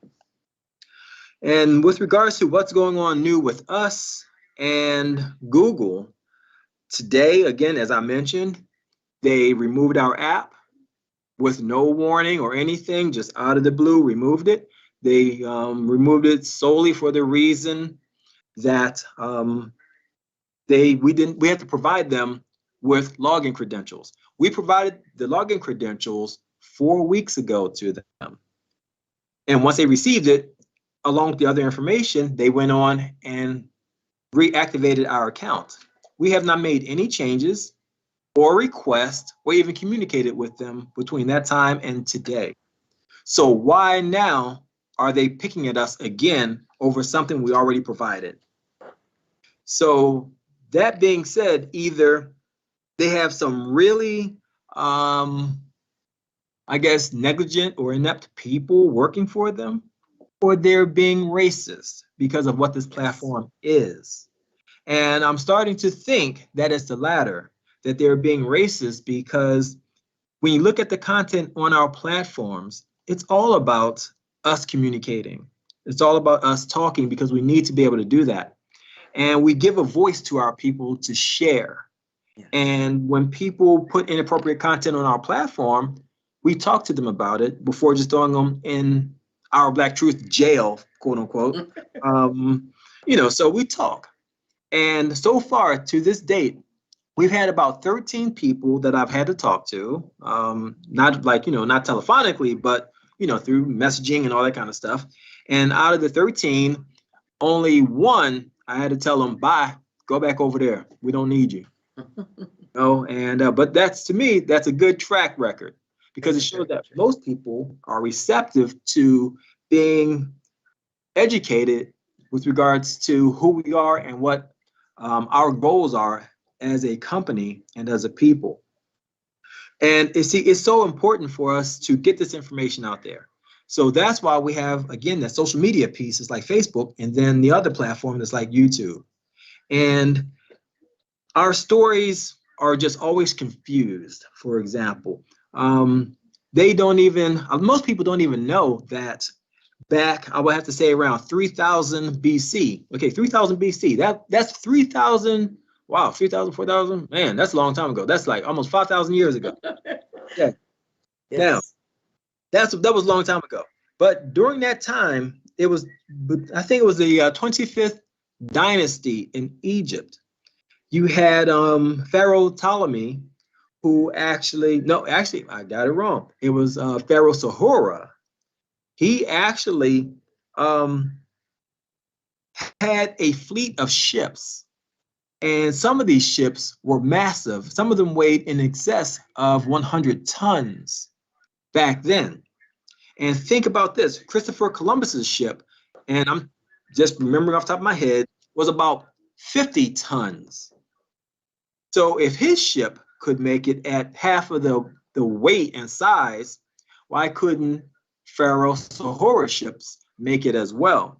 And with regards to what's going on new with us and Google, today, again, as I mentioned, they removed our app with no warning or anything, just out of the blue, removed it. They removed it solely for the reason that we had to provide them with login credentials. We provided the login credentials 4 weeks ago to them. And once they received it, along with the other information, they went on and reactivated our account. We have not made any changes or requests or even communicated with them between that time and today. So why now are they picking at us again over something we already provided? So that being said, either they have some really, I guess, negligent or inept people working for them, or they're being racist because of what this platform is. And I'm starting to think that it's the latter, that they're being racist, because when you look at the content on our platforms, it's all about us communicating. It's all about us talking, because we need to be able to do that. And we give a voice to our people to share. And when people put inappropriate content on our platform, we talk to them about it before just throwing them in our Black Truth jail, quote unquote. So we talk. And so far to this date, we've had about 13 people that I've had to talk to, not telephonically, but, through messaging and all that kind of stuff. And out of the 13, only one, I had to tell them, bye, go back over there. We don't need you. But that's, to me, that's a good track record, because it shows that most people are receptive to being educated with regards to who we are and what our goals are as a company and as a people. And it's so important for us to get this information out there. So that's why we have, again, that social media piece is like Facebook, and then the other platform is like YouTube. And our stories are just always confused. For example, most people don't even know that back, I would have to say around 3000 BC. Okay, 3000 BC, that's 3000. Wow, 3,000, 4,000, man, that's a long time ago. That's like almost 5,000 years ago. Yeah. Yes. Now, that was a long time ago. But during that time, I think it was the 25th dynasty in Egypt. You had Pharaoh Ptolemy, who I got it wrong. It was Pharaoh Sahura. He actually had a fleet of ships. And some of these ships were massive. Some of them weighed in excess of 100 tons back then. And think about this, Christopher Columbus's ship, and I'm just remembering off the top of my head, was about 50 tons. So if his ship could make it at half of the the weight and size, why couldn't Pharaoh Sahora ships make it as well?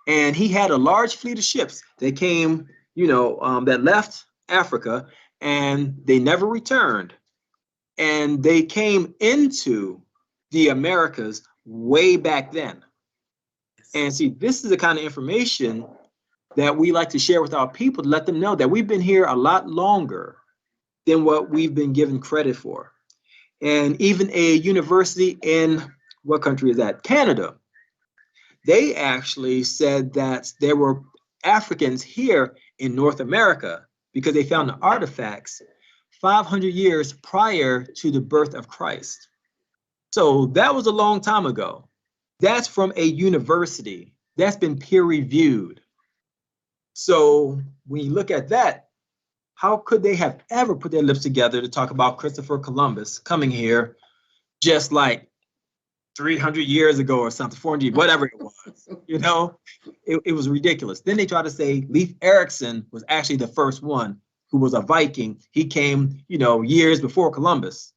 And he had a large fleet of ships that came, that left Africa, and they never returned. And they came into the Americas way back then. And see, this is the kind of information that we like to share with our people, to let them know that we've been here a lot longer than what we've been given credit for. And even a university in, what country is that? Canada. They actually said that there were Africans here in North America because they found the artifacts 500 years prior to the birth of Christ. So that was a long time ago. That's from a university. That's been peer reviewed. So when you look at that, how could they have ever put their lips together to talk about Christopher Columbus coming here just like 300 years ago or something, 400, whatever it was, it was ridiculous. Then they try to say Leif Erikson was actually the first one who was a Viking. He came, years before Columbus.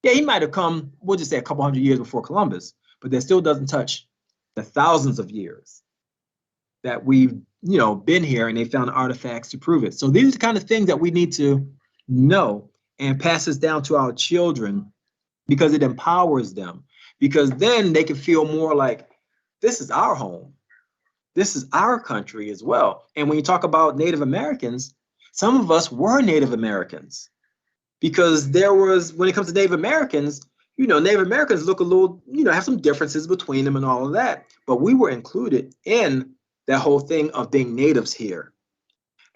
Yeah, he might have come, we'll just say a couple hundred years before Columbus, but that still doesn't touch the thousands of years that we've, been here, and they found artifacts to prove it. So these are the kind of things that we need to know and pass this down to our children, because it empowers them. Because then they can feel more like, this is our home. This is our country as well. And when you talk about Native Americans, some of us were Native Americans, because there was, when it comes to Native Americans, Native Americans look a little, have some differences between them and all of that. But we were included in that whole thing of being natives here.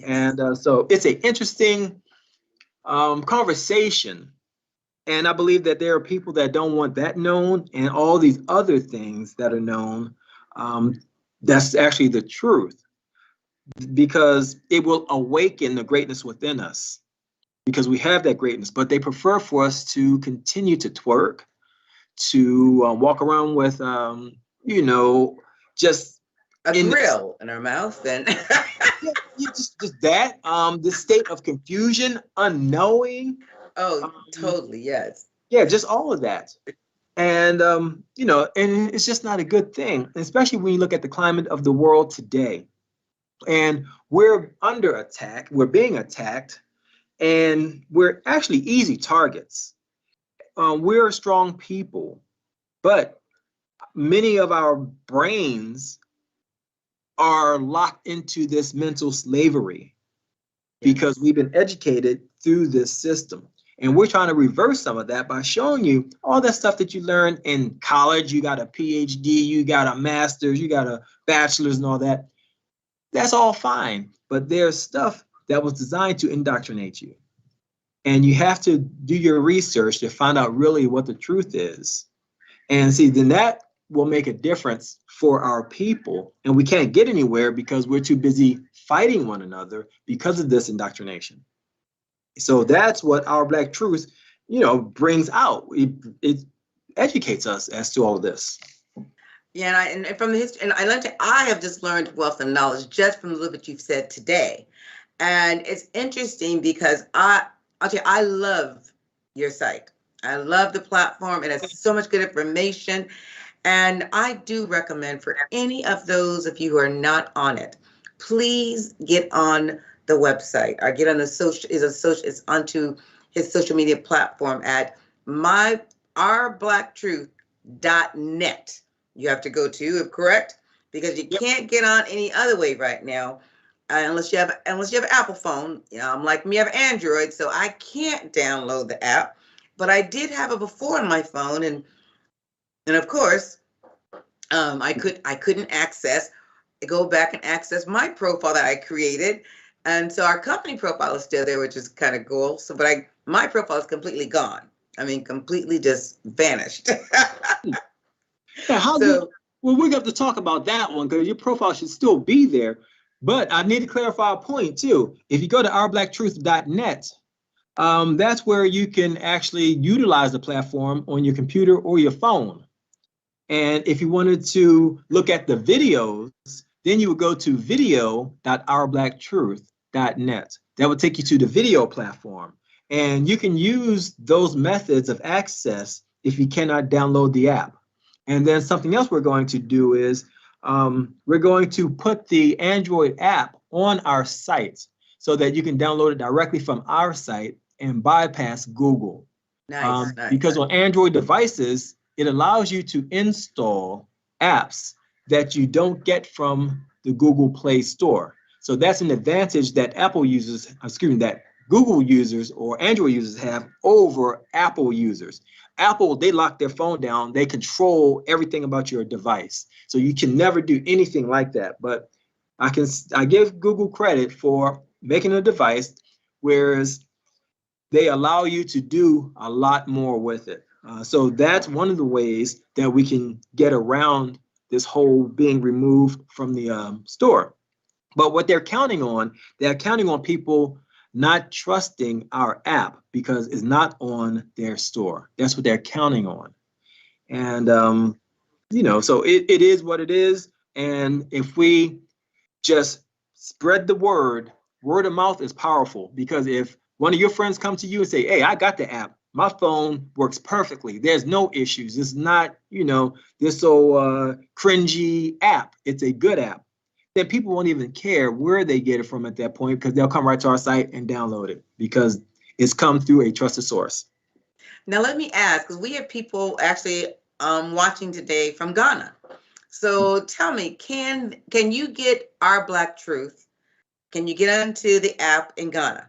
And so it's an interesting conversation. And I believe that there are people that don't want that known, and all these other things that are known. That's actually the truth, because it will awaken the greatness within us, because we have that greatness. But they prefer for us to continue to twerk, to walk around with, just a grill in our mouth, and just that, this state of confusion, unknowing. Oh, totally, yes. Yeah, just all of that. And, and it's just not a good thing, especially when you look at the climate of the world today. And we're under attack, we're being attacked, and we're actually easy targets. We're strong people, but many of our brains are locked into this mental slavery because we've been educated through this system. And we're trying to reverse some of that by showing you all that stuff that you learned in college. You got a PhD, you got a master's, you got a bachelor's and all that. That's all fine. But there's stuff that was designed to indoctrinate you. And you have to do your research to find out really what the truth is. And see, then that will make a difference for our people. And we can't get anywhere because we're too busy fighting one another because of this indoctrination. So that's what Our Black Truth, brings out. It educates us as to all of this. Yeah, and from the history, and I have just learned wealth of knowledge just from the little bit you've said today. And it's interesting because I'll tell you, I love your site. I love the platform. It has so much good information. And I do recommend for any of those of you who are not on it, please get on the website or get on the it's onto his social media platform at ourbblacktruth.net. You have to go to, correct? Because you can't get on any other way right now unless you have an Apple phone. I'm like me, I have Android, so I can't download the app. But I did have it before on my phone, and of course, I couldn't go back and access my profile that I created. And so our company profile is still there, which is kind of cool. So, but my profile is completely gone. I mean, completely just vanished. Yeah, well, we're going to talk about that one because your profile should still be there. But I need to clarify a point too. If you go to ourbblacktruth.net, that's where you can actually utilize the platform on your computer or your phone. And if you wanted to look at the videos, then you would go to video.ourbblacktruth.net. That would take you to the video platform. And you can use those methods of access if you cannot download the app. And then something else we're going to do is we're going to put the Android app on our site so that you can download it directly from our site and bypass Google. Nice. Because on Android devices, it allows you to install apps that you don't get from the Google Play Store. So that's an advantage that that Google users or Android users have over Apple users. Apple, they lock their phone down. They control everything about your device. So you can never do anything like that. But I give Google credit for making a device, whereas they allow you to do a lot more with it. So that's one of the ways that we can get around this whole being removed from the store. But what they're counting on people not trusting our app because it's not on their store. That's what they're counting on. And, so it is what it is. And if we just spread the word of mouth is powerful, because if one of your friends come to you and say, hey, I got the app, my phone works perfectly, there's no issues, it's not, this so cringy app, it's a good app, then people won't even care where they get it from at that point, because they'll come right to our site and download it because it's come through a trusted source. Now let me ask, because we have people actually watching today from Ghana. So tell me, can you get Our Black Truth? Can you get onto the app in Ghana?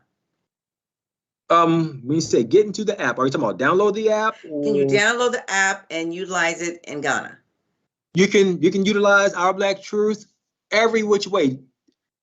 When you say get into the app, are you talking about download the app? Can you download the app and utilize it in Ghana? You can utilize Our Black Truth every which way.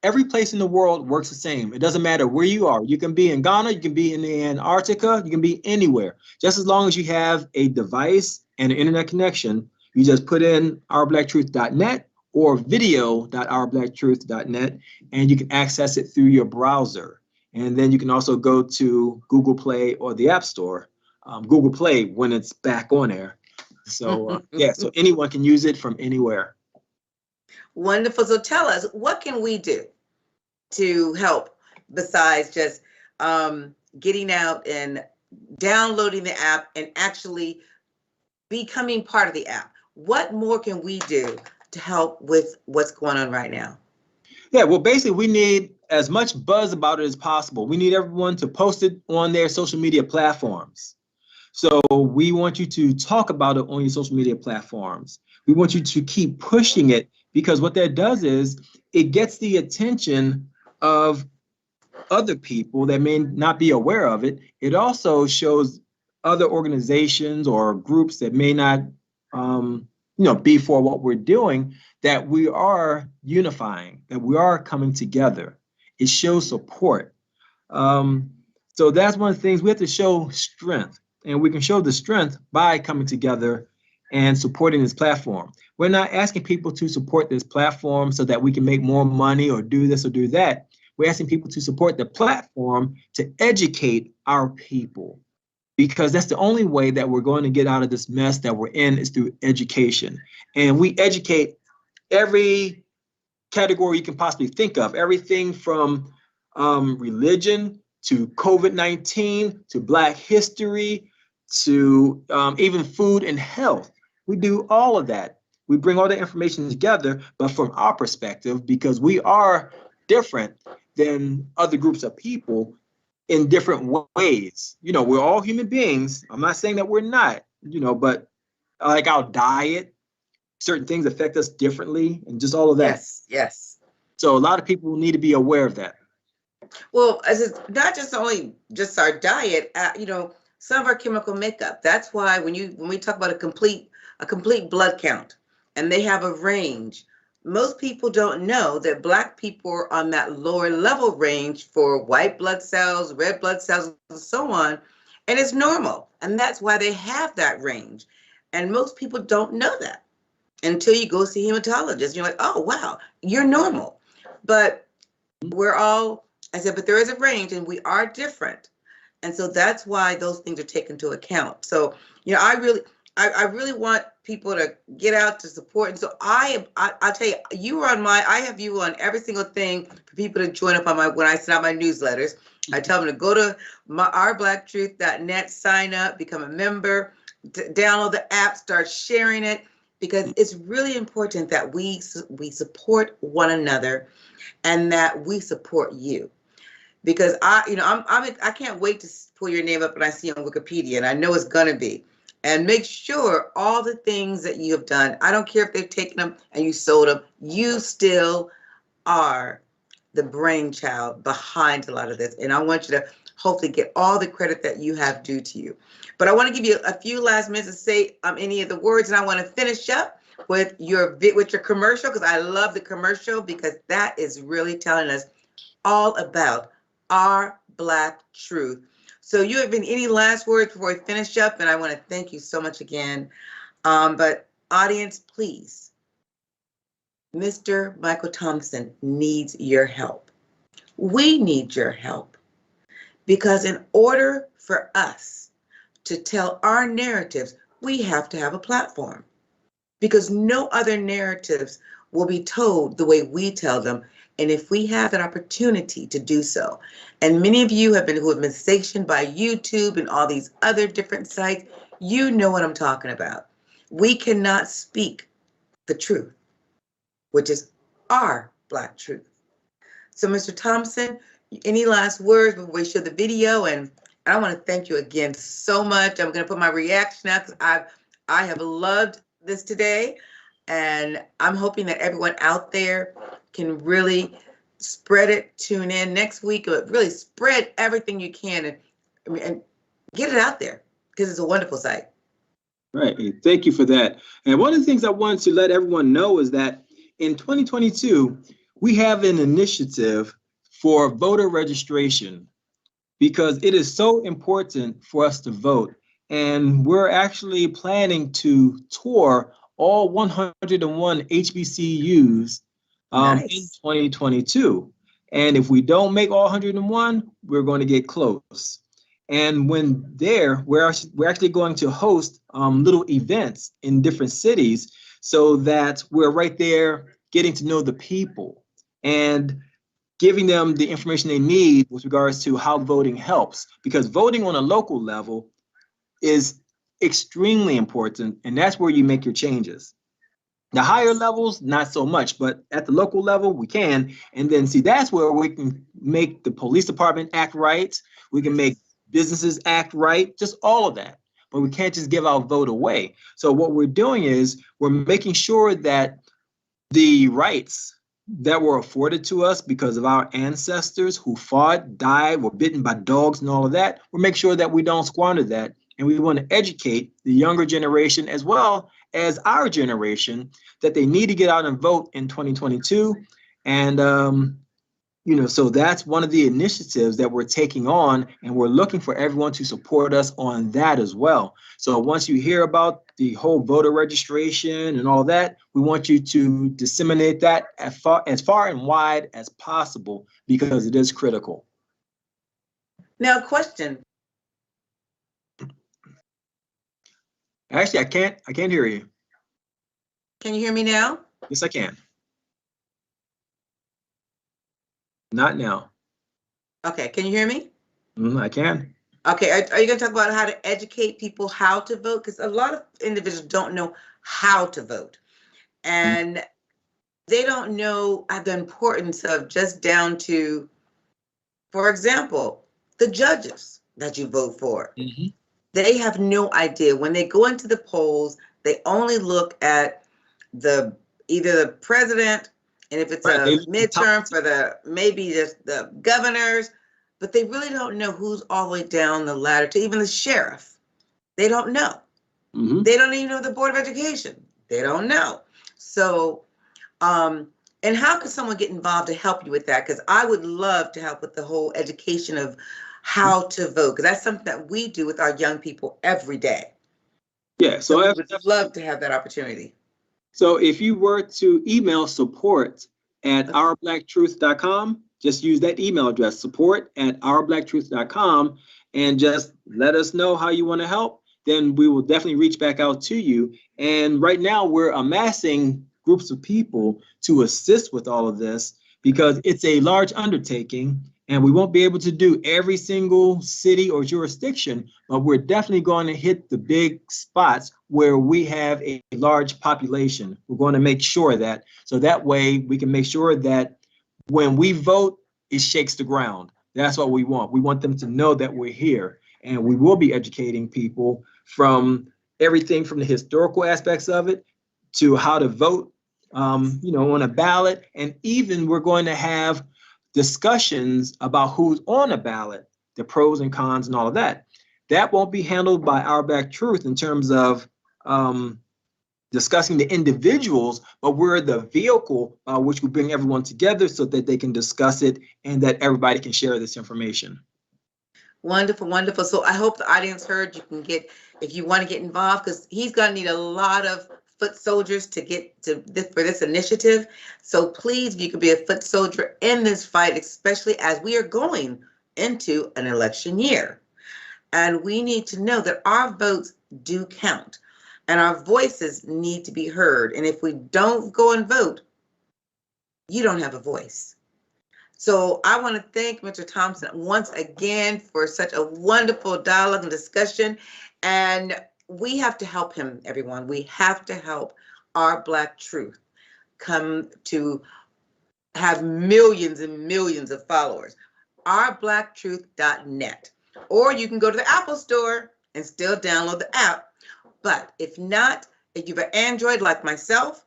Every place in the world works the same. It doesn't matter where you are. You can be in Ghana, you can be in Antarctica, you can be anywhere. Just as long as you have a device and an internet connection, you just put in ourbblacktruth.net or video.ourbblacktruth.net, and you can access it through your browser. And then you can also go to Google Play or the App Store. Google Play when it's back on air. So so anyone can use it from anywhere. Wonderful. So tell us, what can we do to help besides just getting out and downloading the app and actually becoming part of the app? What more can we do to help with what's going on right now? Yeah, well, basically, we need as much buzz about it as possible. We need everyone to post it on their social media platforms. So we want you to talk about it on your social media platforms. We want you to keep pushing it, because what that does is it gets the attention of other people that may not be aware of it. It also shows other organizations or groups that may not be for what we're doing, that we are unifying, that we are coming together. It shows support. So that's one of the things we have to show strength, and we can show the strength by coming together and supporting this platform. We're not asking people to support this platform so that we can make more money or do this or do that. We're asking people to support the platform to educate our people, because that's the only way that we're going to get out of this mess that we're in, is through education. And we educate every category you can possibly think of, everything from religion to COVID-19 to Black history to even food and health. We do all of that. We bring all the information together, but from our perspective, because we are different than other groups of people in different ways. We're all human beings. I'm not saying that we're not, but like our diet, certain things affect us differently, and just all of that. Yes. So a lot of people need to be aware of that. Well, as it's not just our diet, some of our chemical makeup. That's why when we talk about a complete blood count, and they have a range, most people don't know that Black people are on that lower level range for white blood cells, red blood cells, and so on. And it's normal. And that's why they have that range. And most people don't know that until you go see a hematologist. You're like, oh, wow, you're normal. But but there is a range, and we are different. And so that's why those things are taken into account. So, I really want people to get out to support. And so I'll tell you, I have you on every single thing for people to join up on when I send out my newsletters. I tell them to go to ourblacktruth.net, sign up, become a member, download the app, start sharing it, because it's really important that we support one another and that we support you. Because I can't wait to pull your name up and I see on Wikipedia, and I know it's gonna be. And make sure all the things that you have done, I don't care if they've taken them and you sold them, you still are the brainchild behind a lot of this. And I want you to hopefully get all the credit that you have due to you. But I want to give you a few last minutes to say any of the words, and I want to finish up with your commercial, because I love the commercial, because that is really telling us all about our Black truth. So you have been any last words before we finish up? And I want to thank you so much again. But audience, please, Mr. Michael Thompson needs your help. We need your help, because in order for us to tell our narratives, we have to have a platform, because no other narratives will be told the way we tell them. And if we have an opportunity to do so, and many of you who have been sanctioned by YouTube and all these other different sites, you know what I'm talking about. We cannot speak the truth, which is our Black truth. So, Mr. Thompson, any last words before we show the video? And I want to thank you again so much. I'm going to put my reaction out, because I have loved this today, and I'm hoping that everyone out there can really spread it, tune in next week, but really spread everything you can and get it out there, because it's a wonderful site. Right. Thank you for that. And one of the things I wanted to let everyone know is that in 2022, we have an initiative for voter registration, because it is so important for us to vote. And we're actually planning to tour all 101 HBCUs in 2022. And if we don't make all 101, we're going to get close. And when there, we're actually going to host little events in different cities, so that we're right there getting to know the people and giving them the information they need with regards to how voting helps. Because voting on a local level is extremely important, and that's where you make your changes. The higher levels, not so much, but at the local level, we can. And then see, that's where we can make the police department act right. We can make businesses act right, just all of that. But we can't just give our vote away. So what we're doing is we're making sure that the rights that were afforded to us because of our ancestors who fought, died, were bitten by dogs and all of that, we'll make sure that we don't squander that. And we want to educate the younger generation as well as our generation that they need to get out and vote in 2022. And, so that's one of the initiatives that we're taking on, and we're looking for everyone to support us on that as well. So once you hear about the whole voter registration and all that, we want you to disseminate that as far and wide as possible, because it is critical. Now, question. Actually, I can't hear you. Can you hear me now? Yes, I can. Not now. Okay, can you hear me? I can. Okay, are you going to talk about how to educate people how to vote? Because a lot of individuals don't know how to vote. And they don't know the importance of just down to, for example, the judges that you vote for. Mm-hmm. They have no idea. When they go into the polls, they only look at either the president, and if it's a midterm for maybe the governors, but they really don't know who's all the way down the ladder to even the sheriff. They don't know. Mm-hmm. They don't even know the Board of Education. They don't know. So, and how can someone get involved to help you with that? Because I would love to help with the whole education of how to vote, because that's something that we do with our young people every day. Yeah, so I would love to have that opportunity. So if you were to email support@ourblacktruth.com, just use that email address, support@ourblacktruth.com, and just let us know how you want to help. Then we will definitely reach back out to you. And right now we're amassing groups of people to assist with all of this, because it's a large undertaking. And we won't be able to do every single city or jurisdiction, but we're definitely going to hit the big spots where we have a large population. We're going to make sure that, so that way we can make sure that when we vote, it shakes the ground. That's what we want. We want them to know that we're here, and we will be educating people from everything from the historical aspects of it to how to vote, on a ballot. And even we're going to have discussions about who's on a ballot, the pros and cons and all of that. That won't be handled by Our Black Truth in terms of discussing the individuals, but we're the vehicle which will bring everyone together so that they can discuss it and that everybody can share this information. Wonderful, wonderful. So I hope the audience heard. You can get, if you want to get involved, because he's going to need a lot of foot soldiers to get to this, for this initiative. So please, if you could be a foot soldier in this fight, especially as we are going into an election year. And we need to know that our votes do count and our voices need to be heard. And if we don't go and vote, you don't have a voice. So I want to thank Mr. Thompson once again for such a wonderful dialogue and discussion. And we have to help him, everyone. We have to help Our Black Truth come to have millions and millions of followers. OurBlackTruth.net. Or you can go to the Apple Store and still download the app. But if not, if you have an Android like myself,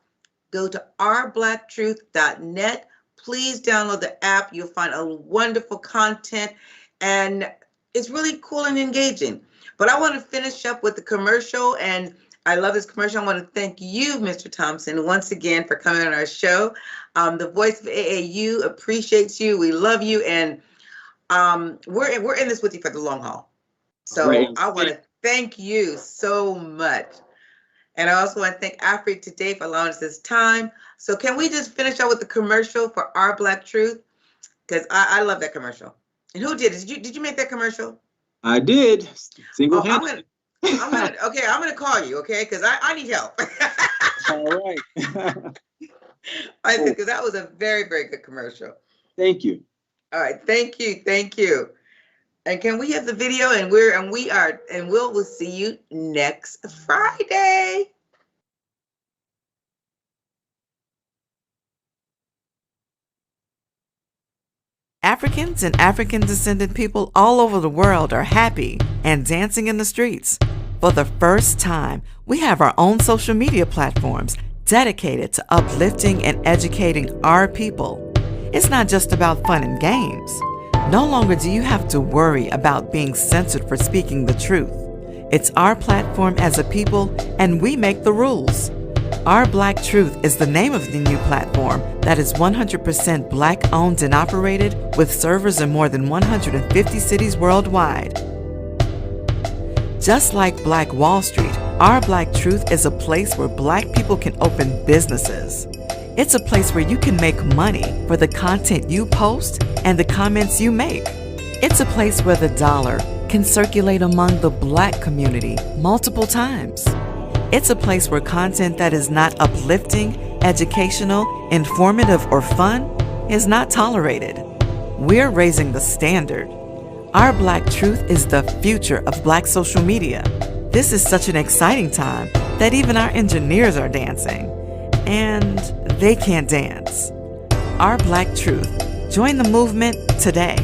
go to OurBlackTruth.net. Please download the app. You'll find a wonderful content, and it's really cool and engaging. But I want to finish up with the commercial, and I love this commercial. I want to thank you, Mr. Thompson, once again for coming on our show. The Voice of AAU appreciates you. We love you, and we're in this with you for the long haul. So right. I want to thank you so much. And I also want to thank Afrique Today for allowing us this time. So can we just finish up with the commercial for Our Black Truth? Because I love that commercial. And who did it? Did you make that commerciul? I did. Single-handed. I'm gonna call you, okay? Because I need help. All right. I think because that was a very, very good commercial. Thank you. All right, thank you. And can we have the video? And we'll see you next Friday. Africans and African-descended people all over the world are happy and dancing in the streets. For the first time, we have our own social media platforms dedicated to uplifting and educating our people. It's not just about fun and games. No longer do you have to worry about being censored for speaking the truth. It's our platform as a people, and we make the rules. Our Black Truth is the name of the new platform that is 100% Black owned and operated with servers in more than 150 cities worldwide. Just like Black Wall Street, Our Black Truth is a place where Black people can open businesses. It's a place where you can make money for the content you post and the comments you make. It's a place where the dollar can circulate among the Black community multiple times. It's a place where content that is not uplifting, educational, informative, or fun is not tolerated. We're raising the standard. Our Black Truth is the future of Black social media. This is such an exciting time that even our engineers are dancing. And they can't dance. Our Black Truth. Join the movement today.